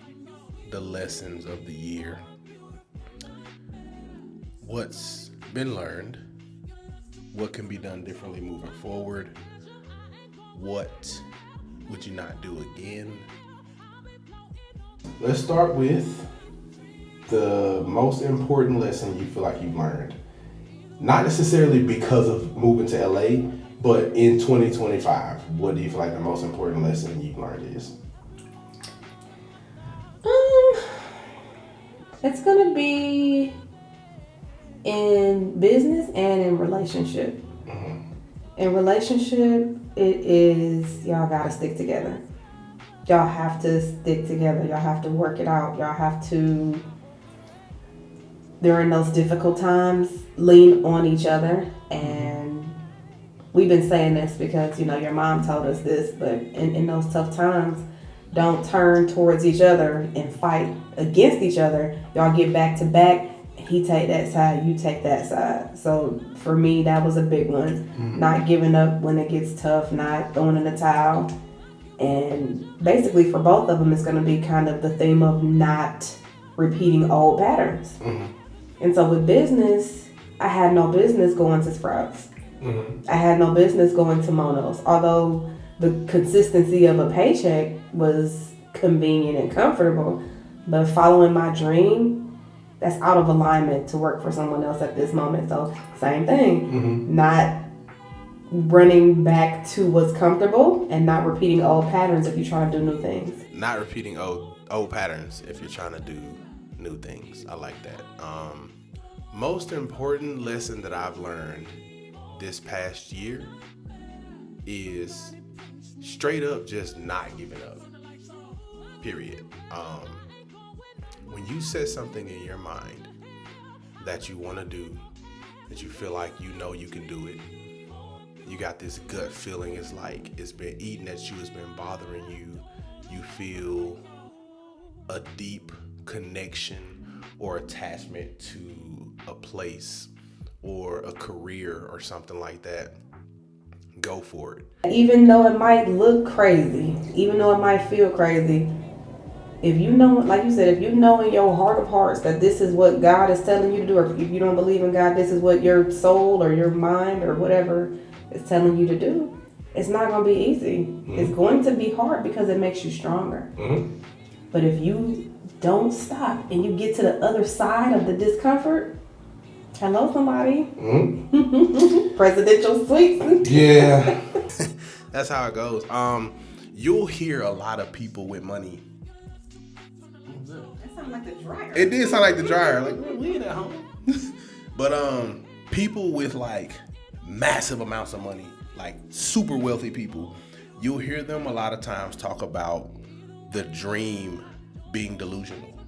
the lessons of the year. What's been learned? What can be done differently moving forward? What would you not do again? Let's start with the most important lesson you feel like you've learned. Not necessarily because of moving to LA, but in 2025, what do you feel like the most important lesson you've learned is? It's gonna be in business and in relationship. In relationship, it is y'all gotta stick together. Y'all have to stick together. Y'all have to work it out. Y'all have to, during those difficult times, lean on each other. And we've been saying this because, you know, your mom told us this, but in those tough times, don't turn towards each other and fight against each other. Y'all get back to back. He take that side, you take that side. So for me, that was a big one. Not giving up when it gets tough, not throwing in the towel. And basically for both of them, it's going to be kind of the theme of not repeating old patterns. And so with business, I had no business going to Sprouts. I had no business going to Mono's. Although the consistency of a paycheck was convenient and comfortable, but following my dream, that's out of alignment to work for someone else at this moment. So same thing, not running back to what's comfortable and not repeating old patterns if you're trying to do new things. Not repeating old patterns if you're trying to do new things. I like that. Most important lesson that I've learned this past year is straight up just not giving up. Period. When you set something in your mind that you want to do, that you feel like you know you can do it, you got this gut feeling, it's like it's been eating at you, it's been bothering you, you feel a deep connection or attachment to a place or a career or something like that, go for it. Even though it might look crazy, even though it might feel crazy, if you know, like you said, if you know in your heart of hearts that this is what God is telling you to do, or if you don't believe in God, this is what your soul or your mind or whatever is telling you to do, it's not going to be easy. It's going to be hard because it makes you stronger. But if you don't stop and you get to the other side of the discomfort, hello somebody, presidential suite. Yeah. That's how it goes. You'll hear a lot of people with money. That sounds like the dryer. It did sound like the dryer. Like, we ain't at home. But people with like massive amounts of money, like super wealthy people, you'll hear them a lot of times talk about the dream being delusional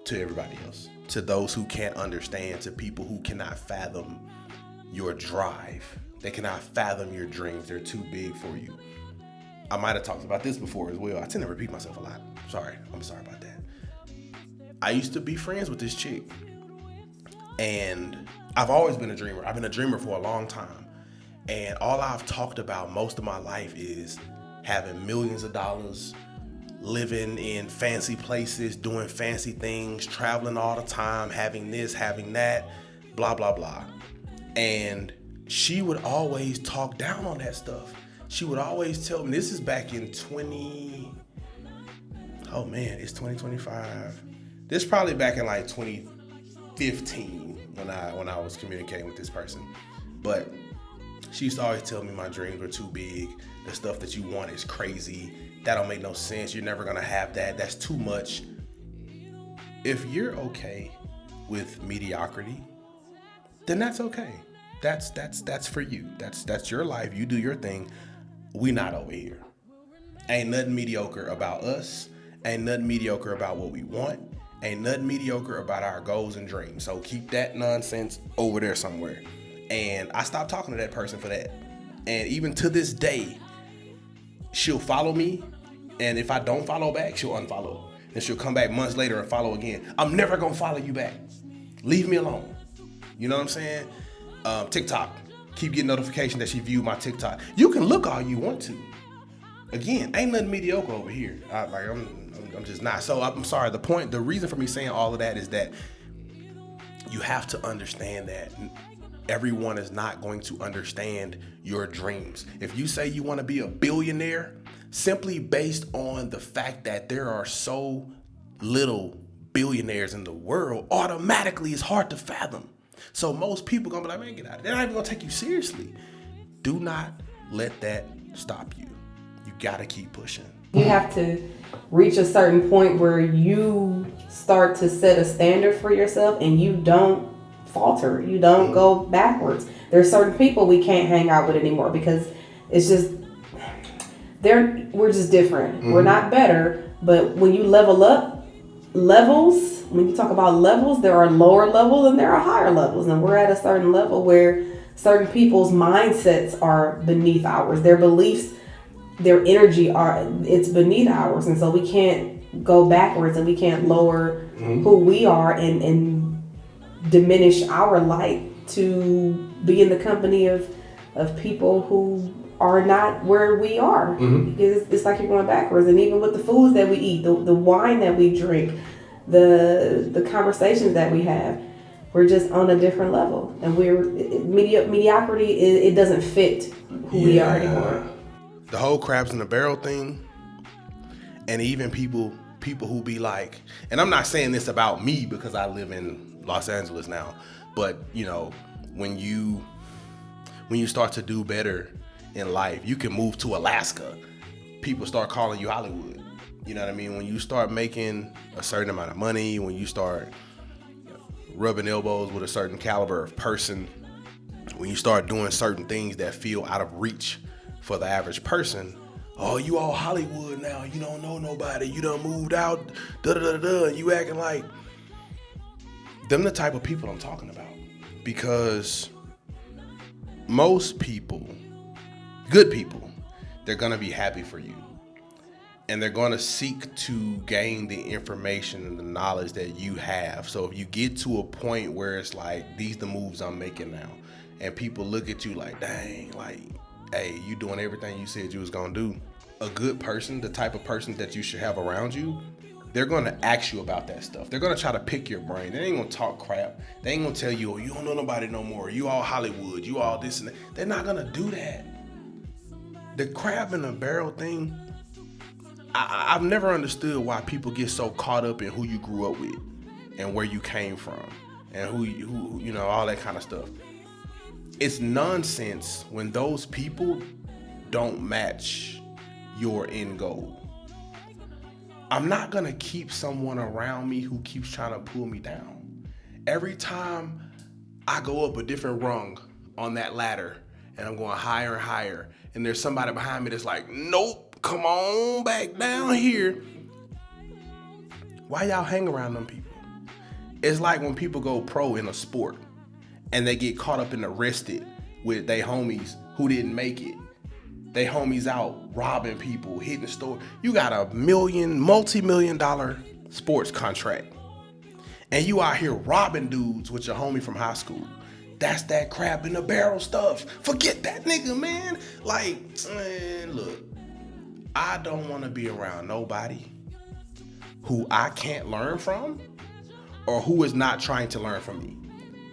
to everybody else, to those who can't understand, to people who cannot fathom your drive. They cannot fathom your dreams. They're too big for you. I might have talked about this before as well. I tend to repeat myself a lot. I'm sorry about that. I used to be friends with this chick, and I've always been a dreamer. I've been a dreamer for a long time. And all I've talked about most of my life is having millions of dollars, living in fancy places, doing fancy things, traveling all the time, having this, having that, blah, blah, blah. And she would always talk down on that stuff. She would always tell me, this is back in it's 2025. This is probably back in like 2015 when I was communicating with this person. But she used to always tell me my dreams were too big. The stuff that you want is crazy. That don't make no sense. You're never gonna have that. That's too much. If you're okay with mediocrity, then that's okay. That's for you. That's your life. You do your thing. We not over here. Ain't nothing mediocre about us. Ain't nothing mediocre about what we want. Ain't nothing mediocre about our goals and dreams. So keep that nonsense over there somewhere. And I stopped talking to that person for that. And even to this day, she'll follow me And if I don't follow back, she'll unfollow. And she'll come back months later and follow again. I'm never gonna follow you back. Leave me alone. You know what I'm saying? TikTok. Keep getting notification that she viewed my TikTok. You can look all you want to. Again, ain't nothing mediocre over here. I'm just not. So I'm sorry. The reason for me saying all of that is that you have to understand that everyone is not going to understand your dreams. If you say you want to be a billionaire, simply based on the fact that there are so little billionaires in the world, automatically it's hard to fathom. So most people gonna be like, man, get out of it. They're not even gonna take you seriously. Do not let that stop you. You gotta keep pushing. You have to reach a certain point where you start to set a standard for yourself and you don't falter. You don't go backwards. There's certain people we can't hang out with anymore because it's just, we're just different. We're not better, but when you level up, levels, when you talk about levels, there are lower levels and there are higher levels. And we're at a certain level where certain people's mindsets are beneath ours. Their beliefs, their energy it's beneath ours. And so we can't go backwards and we can't lower who we are and diminish our light to be in the company of people who are not where we are. It's like you're going backwards. And even with the foods that we eat, the wine that we drink, the conversations that we have, we're just on a different level. And mediocrity, it doesn't fit who we are anymore. The whole crabs in the barrel thing, and even people who be like, and I'm not saying this about me because I live in Los Angeles now, but you know, when you start to do better in life, you can move to Alaska. People start calling you Hollywood. You know what I mean? When you start making a certain amount of money, when you start rubbing elbows with a certain caliber of person, when you start doing certain things that feel out of reach for the average person, oh, you all Hollywood now, you don't know nobody, you done moved out, and you acting like them the type of people I'm talking about. Because most people, good people, they're gonna be happy for you. And they're gonna seek to gain the information and the knowledge that you have. So if you get to a point where it's like, these the moves I'm making now, and people look at you like, dang, like, hey, you doing everything you said you was gonna do. A good person, the type of person that you should have around you, they're gonna ask you about that stuff. They're gonna try to pick your brain. They ain't gonna talk crap. They ain't gonna tell you, oh, you don't know nobody no more. You all Hollywood, you all this and that. They're not gonna do that. The crab in the barrel thing, I've never understood why people get so caught up in who you grew up with and where you came from and who you know, all that kind of stuff. It's nonsense when those people don't match your end goal. I'm not gonna keep someone around me who keeps trying to pull me down. Every time I go up a different rung on that ladder and I'm going higher and higher, and there's somebody behind me that's like, nope, come on back down here. Why y'all hang around them people? It's like when people go pro in a sport and they get caught up and arrested with they homies who didn't make it. They homies out robbing people, hitting the store. You got a multi-million-dollar sports contract, and you out here robbing dudes with your homie from high school. That's that crab in the barrel stuff. Forget that nigga, man. Like, man, look, I don't want to be around nobody who I can't learn from or who is not trying to learn from me.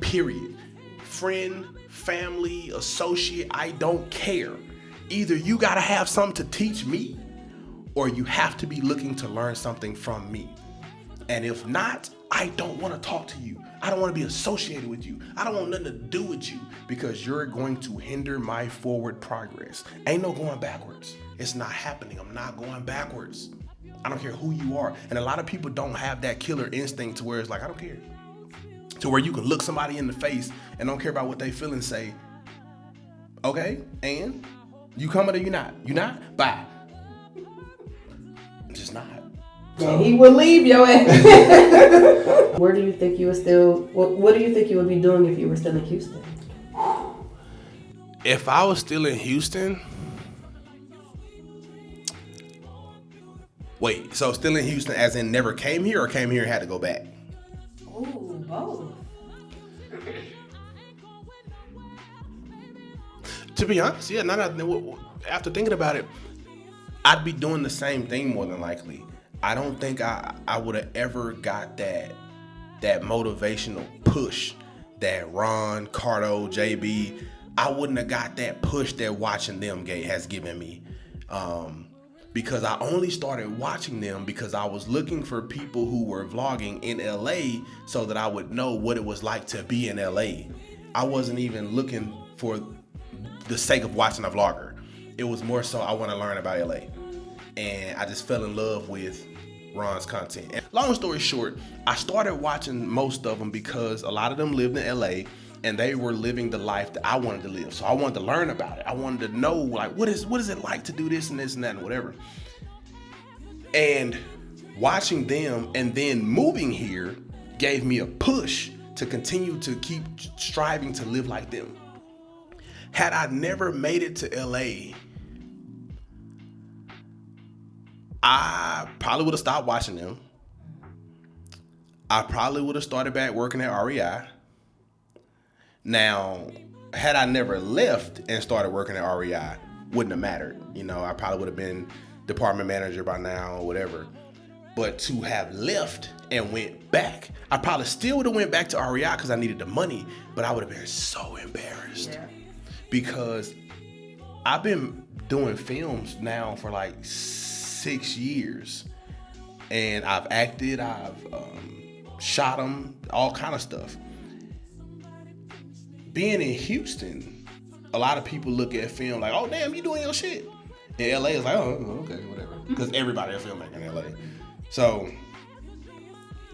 Period. Friend, family, associate, I don't care. Either you gotta have something to teach me or you have to be looking to learn something from me. And if not, I don't want to talk to you. I don't want to be associated with you. I don't want nothing to do with you because you're going to hinder my forward progress. Ain't no going backwards. It's not happening. I'm not going backwards. I don't care who you are. And a lot of people don't have that killer instinct to where it's like, I don't care. To where you can look somebody in the face and don't care about what they feel and say, okay, and you coming or you not? You not? Bye. I'm just not. Yeah, he would leave your ass. Where do you think you would still, what do you think you would be doing if you were still in Houston? If I was still in Houston, Wait, so still in Houston as in never came here or came here and had to go back? Ooh, both. To be honest, yeah, after thinking about it, I'd be doing the same thing more than likely. I don't think I would have ever got that motivational push that Ron, Cardo, JB, I wouldn't have got that push that watching them has given me. Because I only started watching them because I was looking for people who were vlogging in LA so that I would know what it was like to be in LA. I wasn't even looking for the sake of watching a vlogger. It was more so I want to learn about LA. And I just fell in love with Ron's content. And long story short, I started watching most of them because a lot of them lived in LA and they were living the life that I wanted to live. So I wanted to learn about it. I wanted to know, like, what is it like to do this and this and that and whatever. And watching them and then moving here gave me a push to continue to keep striving to live like them. Had I never made it to LA, I probably would have stopped watching them. I probably would have started back working at REI. Now, had I never left and started working at REI, wouldn't have mattered. You know, I probably would have been department manager by now or whatever. But to have left and went back, I probably still would have went back to REI because I needed the money, but I would have been so embarrassed because I've been doing films now for like 6 years, and I've acted, I've shot them, all kind of stuff. Being in Houston, a lot of people look at film like, oh damn, you doing your shit. In LA, it's like, oh, okay, whatever. Because everybody a filmmaker in LA. So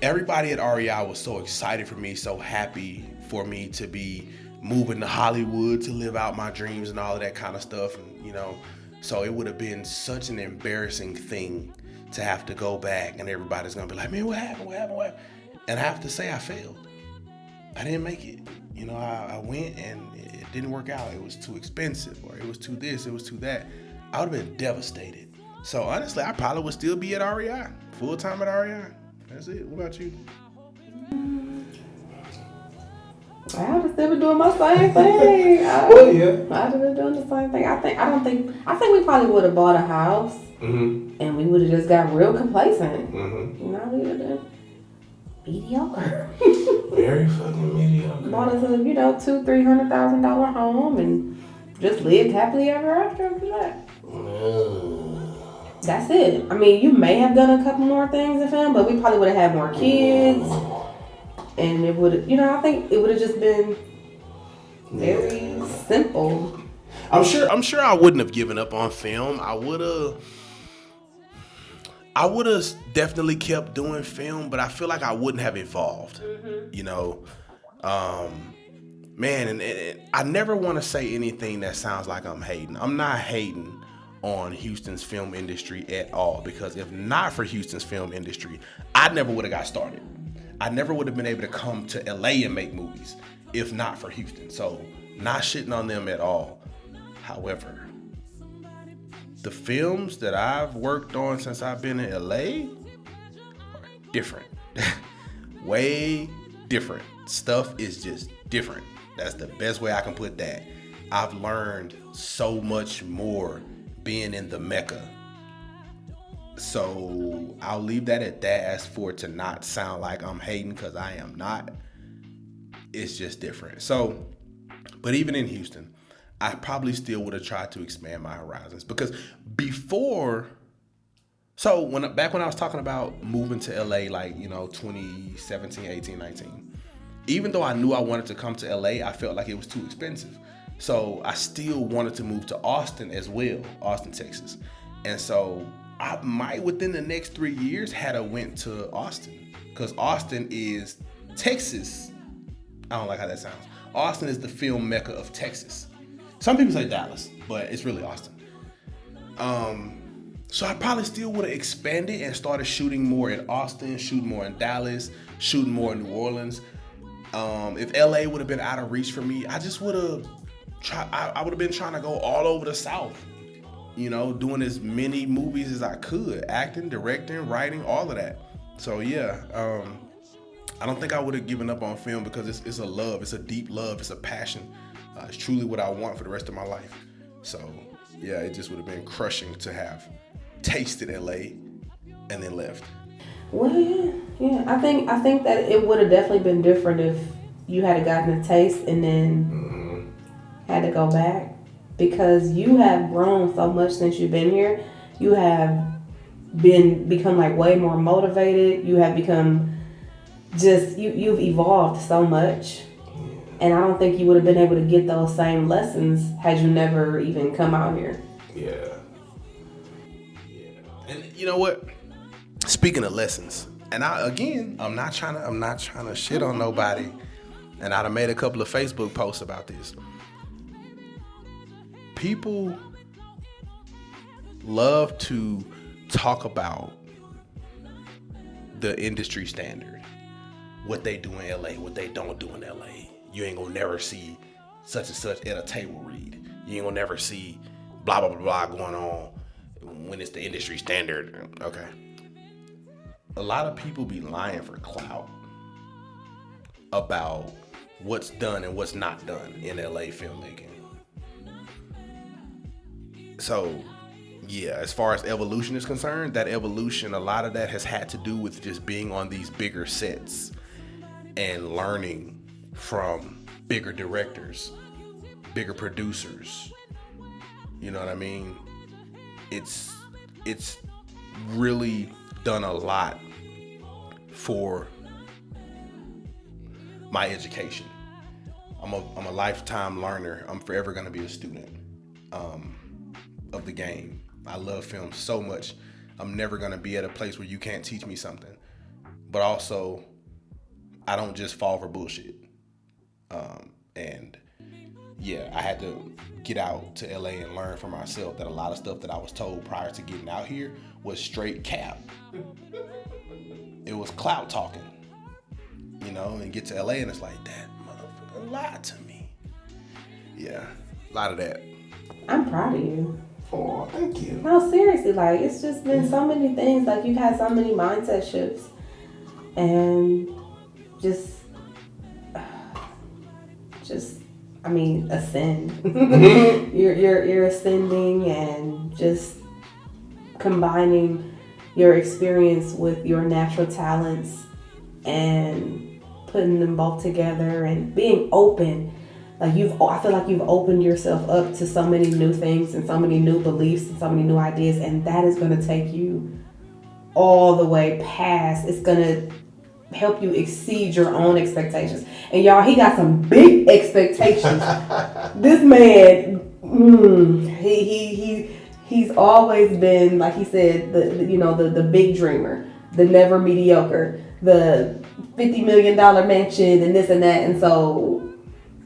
everybody at REI was so excited for me, so happy for me to be moving to Hollywood to live out my dreams and all of that kind of stuff. And, you know, so it would have been such an embarrassing thing to have to go back and everybody's gonna be like, man, what happened? And I have to say I failed. I didn't make it. You know, I went and it didn't work out. It was too expensive, or it was too this, it was too that. I would have been devastated. So honestly, I probably would still be at REI, full time at REI. That's it. What about you? I would have still been doing my same thing. I would have been doing the same thing. I think we probably would have bought a house, and we would have just got real complacent. You know, we would have been mediocre. Very fucking mediocre. Bought us a, $200,000-$300,000 home and just lived happily ever after that. That's it. I mean, you may have done a couple more things in film, but we probably would have had more kids. And it would, I think it would have just been very simple. I'm sure I wouldn't have given up on film. I would have definitely kept doing film, but I feel like I wouldn't have evolved. You know, man, and I never want to say anything that sounds like I'm hating. I'm not hating on Houston's film industry at all, because if not for Houston's film industry, I never would have got started. I never would have been able to come to LA and make movies if not for Houston. So not shitting on them at all. However, the films that I've worked on since I've been in LA are different. Way different. Stuff is just different. That's the best way I can put that. I've learned so much more being in the Mecca. So I'll leave that at that, as for it to not sound like I'm hating, because I am not. It's just different. So, but even in Houston, I probably still would have tried to expand my horizons, because before, back when I was talking about moving to LA, 2017, 18, 19, even though I knew I wanted to come to LA, I felt like it was too expensive. So I still wanted to move to Austin as well, Austin, Texas. And so I might, within the next 3 years, had a went to Austin, because Austin is Texas. I don't like how that sounds. Austin is the film mecca of Texas. Some people say Dallas, but it's really Austin. So I probably still would have expanded and started shooting more in Austin, shooting more in Dallas, shooting more in New Orleans. If LA would have been out of reach for me, I just would have I would have been trying to go all over the South. you know, doing as many movies as I could, acting, directing, writing, all of that. So yeah, I don't think I would have given up on film because it's a love, it's a deep love, it's a passion. It's truly what I want for the rest of my life. So yeah, it just would have been crushing to have tasted LA and then left. Well, yeah. I think that it would have definitely been different if you had gotten a taste and then had to go back, because you have grown so much since you've been here. You have become like way more motivated. You have become you've evolved so much. And I don't think you would have been able to get those same lessons had you never even come out here. Yeah. And you know what? Speaking of lessons, and I'm not trying to shit on nobody. And I'd have made a couple of Facebook posts about this. People love to talk about the industry standard, what they do in LA, what they don't do in LA. You ain't gonna never see such and such at a table read. You ain't gonna never see blah, blah, blah, blah going on when it's the industry standard. Okay. A lot of people be lying for clout about what's done and what's not done in LA filmmaking. So yeah, as far as evolution is concerned, that evolution, a lot of that has had to do with just being on these bigger sets and learning from bigger directors, bigger producers. You know what I mean? It's really done a lot for my education. I'm a lifetime learner. I'm forever gonna be a student of the game. I love film so much. I'm never gonna be at a place where you can't teach me something. But also, I don't just fall for bullshit. And yeah, I had to get out to LA and learn for myself that a lot of stuff that I was told prior to getting out here was straight cap. It was clout talking, you know, and get to LA and it's like, that motherfucker lied to me. Yeah, a lot of that. I'm proud of you. Oh, thank you. No, seriously, like, it's just been so many things. Like, you've had so many mindset shifts and just I mean, ascend. You're ascending and just combining your experience with your natural talents and putting them both together and being open. Like, I feel like you've opened yourself up to so many new things and so many new beliefs and so many new ideas, and that is going to take you all the way past. It's going to help you exceed your own expectations. And y'all, he got some big expectations. This man, he's always been, like he said, the big dreamer, the never mediocre, the $50 million mansion and this and that. And so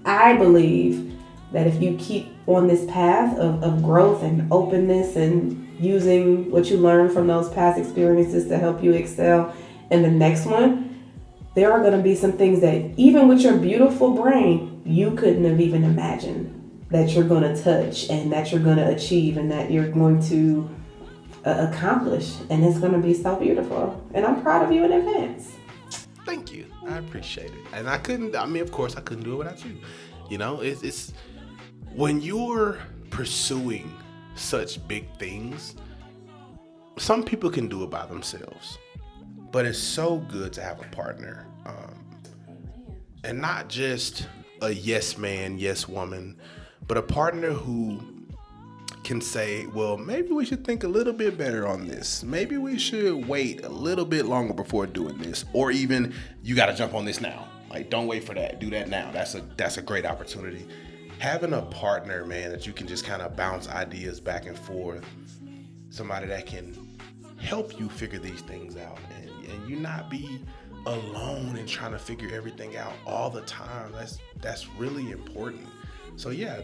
I believe that if you keep on this path of growth and openness and using what you learned from those past experiences to help you excel in the next one, there are going to be some things that even with your beautiful brain, you couldn't have even imagined that you're going to touch and that you're going to achieve and that you're going to accomplish. And it's going to be so beautiful. And I'm proud of you in advance. Thank you. I appreciate it. And of course I couldn't do it without you. You know, it's when you're pursuing such big things, some people can do it by themselves. But it's so good to have a partner, and not just a yes man, yes woman, but a partner who can say, well, maybe we should think a little bit better on this. Maybe we should wait a little bit longer before doing this, or even you got to jump on this now. Like, don't wait for that. Do that now. That's a great opportunity. Having a partner, man, that you can just kind of bounce ideas back and forth. Somebody that can help you figure these things out, and you not be alone and trying to figure everything out all the time. That's really important. So yeah,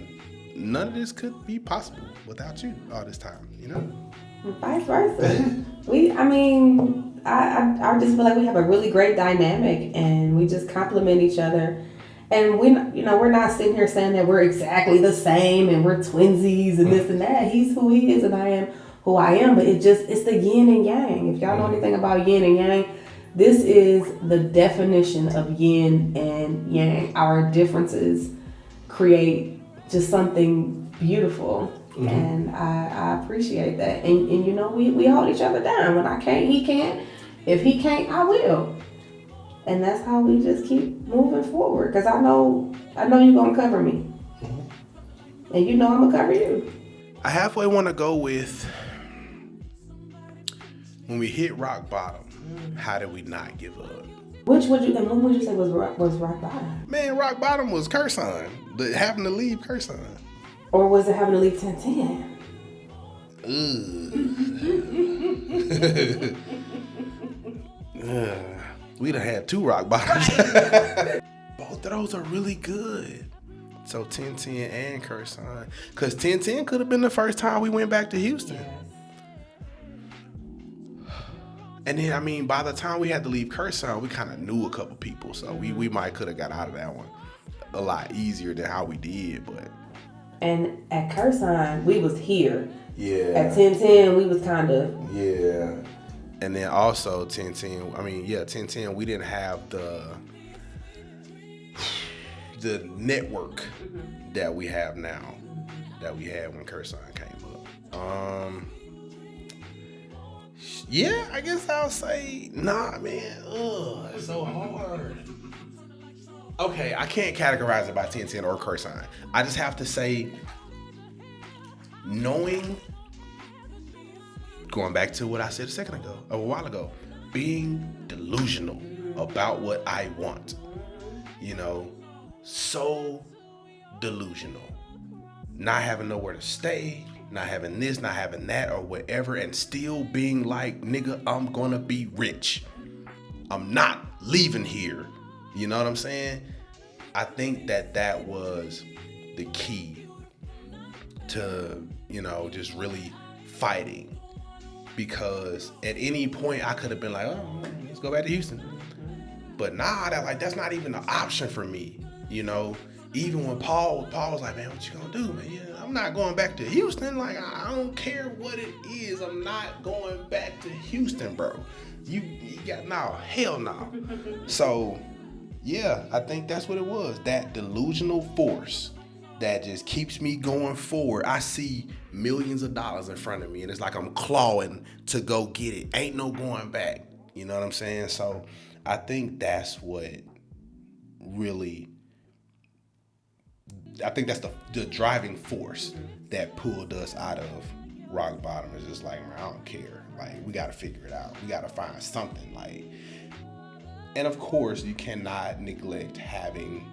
none of this could be possible without you all this time, you know? Vice versa. I just feel like we have a really great dynamic and we just complement each other. And we're not sitting here saying that we're exactly the same and we're twinsies and this and that. He's who he is and I am who I am. But it's the yin and yang. If y'all know anything about yin and yang, this is the definition of yin and yang. Our differences create just something beautiful. And I appreciate that. And we hold each other down. When I can't, he can't. If he can't, I will. And that's how we just keep moving forward. Because I know you're going to cover me. And I'm going to cover you. I halfway want to go with when we hit rock bottom, how did we not give up? When would you say was rock bottom? Man, rock bottom was Curson. Having to leave Curson. Or was it having to leave 1010? We done had 2 rock bottoms. Both of those are really good. So 1010 and Curson. Because 1010 could have been the first time we went back to Houston. Yes. And then, by the time we had to leave Curson, we kind of knew a couple people. So we might could have got out of that one a lot easier than how we did. But And at Curson, we was here. yeah. At 1010, we was kind of. Yeah. And then also 1010, we didn't have the network that we have now, that we had when Curson came up. Yeah, I guess I'll say, nah, man. It's so hard. Okay, I can't categorize it by 1010 or Curson. I just have to say, going back to what I said a while ago, being delusional about what I want. So delusional. Not having nowhere to stay, not having this, not having that, or whatever, and still being like, nigga, I'm gonna be rich. I'm not leaving here. You know what I'm saying? I think that was the key to, just really fighting. Because at any point I could have been like, oh, let's go back to Houston. But nah, that's not even an option for me. Even when Paul was like, man, what you gonna do, man? Yeah, I'm not going back to Houston. Like, I don't care what it is. I'm not going back to Houston, bro. You got, no, hell no. So, yeah, I think that's what it was. That delusional force that just keeps me going forward. I see millions of dollars in front of me, and it's like I'm clawing to go get it. Ain't no going back. You know what I'm saying? So I think that's what really, I think that's the driving force that pulled us out of rock bottom. It's just like, man, I don't care. Like, we got to figure it out. We got to find something. Like, and of course, you cannot neglect having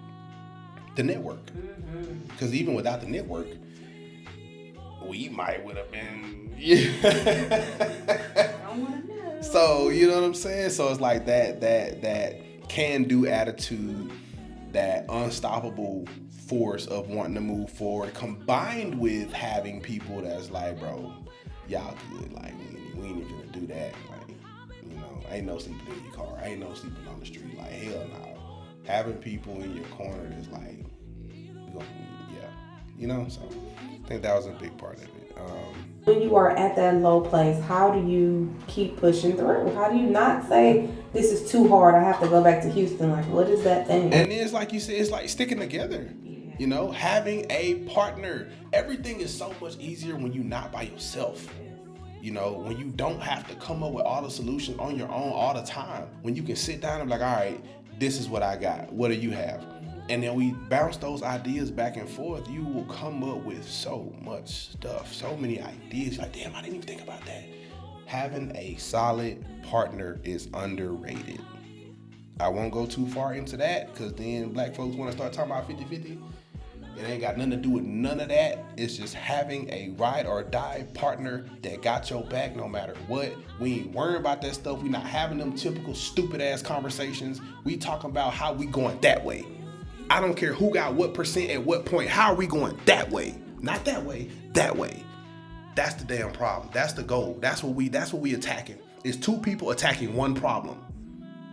the network. Because even without the network, we might would have been. I want to know. So, you know what I'm saying? So it's like that can-do attitude, that unstoppable force of wanting to move forward, combined with having people that's like, bro, y'all good. Like, we ain't even gonna do that. Like, ain't no sleeping in your car. Ain't no sleeping on the street. Like, hell no. Having people in your corner is like, so I think that was a big part of it. When you are at that low place, how do you keep pushing through? How do you not say, this is too hard, I have to go back to Houston? Like, what is that thing? And it's like you said, it's like sticking together. Having a partner. Everything is so much easier when you're not by yourself. When you don't have to come up with all the solutions on your own all the time. When you can sit down and be like, all right, this is what I got. What do you have? And then we bounce those ideas back and forth. You will come up with so much stuff, so many ideas. Like, damn, I didn't even think about that. Having a solid partner is underrated. I won't go too far into that, because then black folks want to start talking about 50-50. It ain't got nothing to do with none of that. It's just having a ride or die partner that got your back no matter what. We ain't worrying about that stuff. We not having them typical stupid ass conversations. We talking about how we going that way. I don't care who got what percent at what point. How are we going that way? Not that way, that way. That's the damn problem. That's the goal. That's what we attacking. It's two people attacking one problem.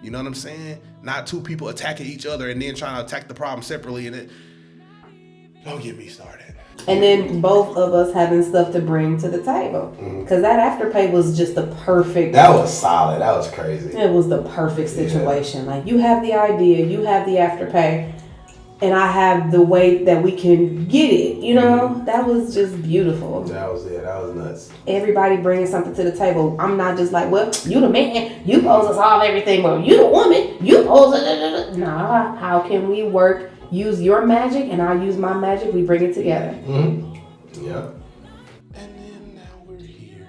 You know what I'm saying? Not two people attacking each other and then trying to attack the problem separately. And it, don't get me started. And then both of us having stuff to bring to the table. Because that Afterpay was just the perfect. That was solid. That was crazy. It was the perfect situation. Like, you have the idea, you have the Afterpay, and I have the way that we can get it. You know, that was just beautiful. That was it. That was nuts. Everybody bringing something to the table. I'm not just like, well, you the man, you supposed to solve everything. Well, you the woman, you supposed to. Nah, how can we work? Use your magic and I use my magic. We bring it together. Yeah. And then now we're here.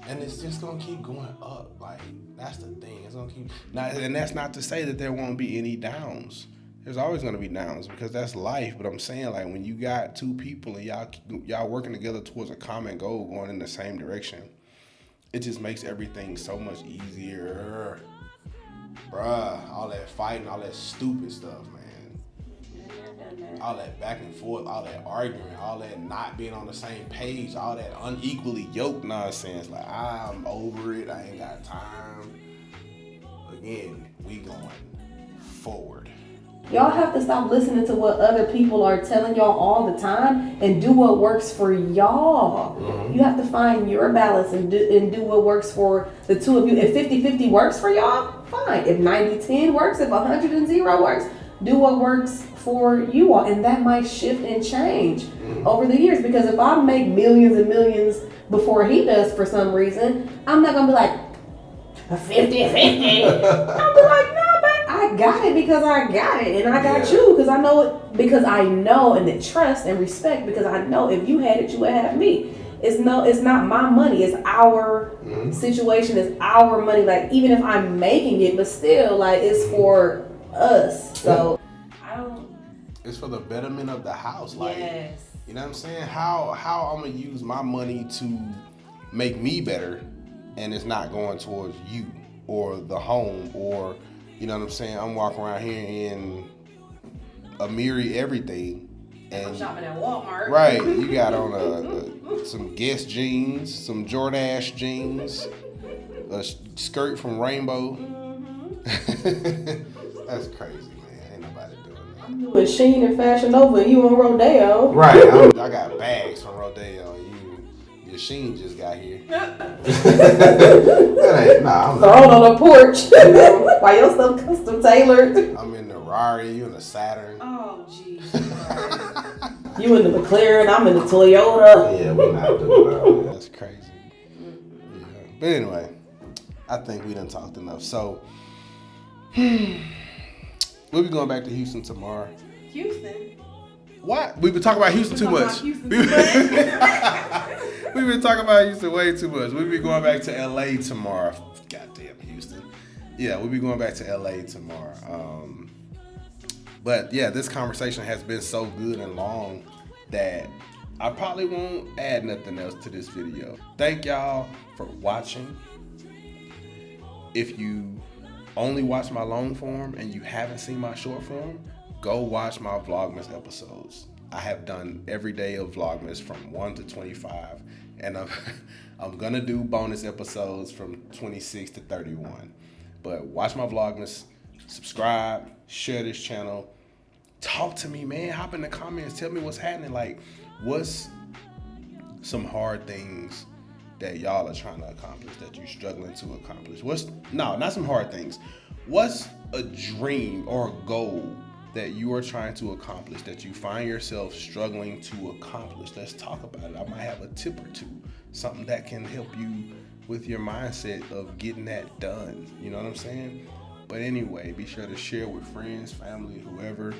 And it's just gonna keep going up. Like, that's the thing. It's gonna keep. Now, and that's not to say that there won't be any downs. There's always gonna be downs because that's life. But I'm saying, like, when you got two people and y'all working together towards a common goal, going in the same direction, it just makes everything so much easier. Bruh, all that fighting, all that stupid stuff, man. All that back and forth, all that arguing, all that not being on the same page, all that unequally yoked nonsense. Like, I'm over it. I ain't got time. Again, we going forward. Y'all have to stop listening to what other people are telling y'all all the time and do what works for y'all. You have to find your balance and do what works for the two of you. If 50-50 works for y'all, fine. If 90-10 works, if 100-0 works, do what works for you all. And that might shift and change over the years. Because if I make millions and millions before he does for some reason, I'm not going to be like, 50-50. I'll be like, no, babe, I got it because I got it. And I got you because I know it. Because I know, and the trust and respect, because I know if you had it, you would have me. It's not my money. It's our situation. It's our money. Like, even if I'm making it, but still, like, it's for us. So I don't. It's for the betterment of the house. Like, yes. You know what I'm saying? How I'm gonna use my money to make me better, and it's not going towards you or the home, or, you know what I'm saying? I'm walking around here in a myriad everything. And I'm shopping at Walmart. Right, you got on some Guess jeans, some Jordache jeans, a skirt from Rainbow. That's crazy, man. Ain't nobody doing that. I'm doing Sheen and Fashion Nova, and you on Rodeo. Right, I got bags from Rodeo. Your Sheen just got here. That ain't, I'm thrown on a porch. While your stuff custom tailored. I'm in the Rari, you in the Saturn. Oh, jeez. You in the McLaren, I'm in the Toyota. Yeah, we're not doing that. That's crazy. Yeah. But anyway, I think we done talked enough. So, we'll be going back to Houston tomorrow. Houston? What? We've been talking about Houston too much. We've been talking about Houston way too much. We'll be going back to LA tomorrow. Goddamn Houston. Yeah, we'll be going back to LA tomorrow. But yeah, this conversation has been so good and long that I probably won't add nothing else to this video. Thank y'all for watching. If you only watch my long form and you haven't seen my short form, go watch my Vlogmas episodes. I have done every day of Vlogmas from 1 to 25, and I'm gonna do bonus episodes from 26 to 31. But watch my Vlogmas, subscribe, share this channel, talk to me, man. Hop in the comments, tell me what's happening. Like, what's some hard things that y'all are trying to accomplish, that you're struggling to accomplish? Not some hard things. What's a dream or a goal that you are trying to accomplish, that you find yourself struggling to accomplish? Let's talk about it. I might have a tip or two, something that can help you with your mindset of getting that done. You know what I'm saying? But anyway, be sure to share with friends, family, whoever,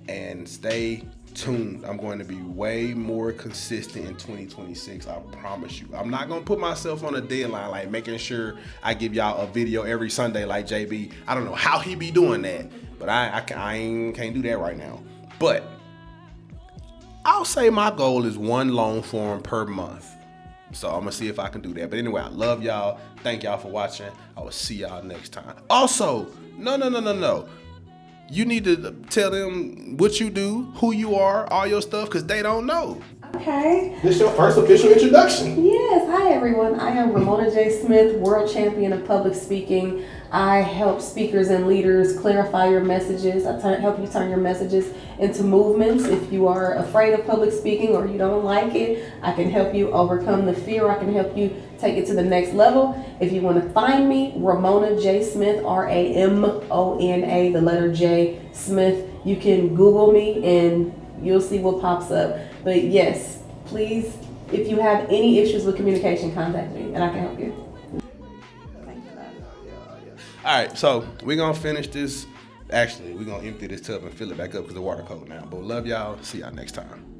and stay tuned. I'm going to be way more consistent in 2026. I promise you. I'm not going to put myself on a deadline, like making sure I give y'all a video every Sunday like JB. I don't know how he be doing that, but I can't do that right now. But I'll say my goal is one long form per month. So I'm gonna see if I can do that. But anyway, I love y'all. Thank y'all for watching. I will see y'all next time. Also, no. You need to tell them what you do, who you are, all your stuff, because they don't know. Okay. This is your first official introduction. Yes. Hi, everyone. I am Ramona J. Smith, world champion of public speaking. I help speakers and leaders clarify your messages. I help you turn your messages into movements. If you are afraid of public speaking or you don't like it, I can help you overcome the fear. I can help you take it to the next level. If you want to find me, Ramona J. Smith, Ramona, the letter J, Smith. You can Google me and you'll see what pops up. But yes, please, if you have any issues with communication, contact me and I can help you. All right, so we're gonna finish this. Actually, we're gonna empty this tub and fill it back up because the water cold now. But love y'all. See y'all next time.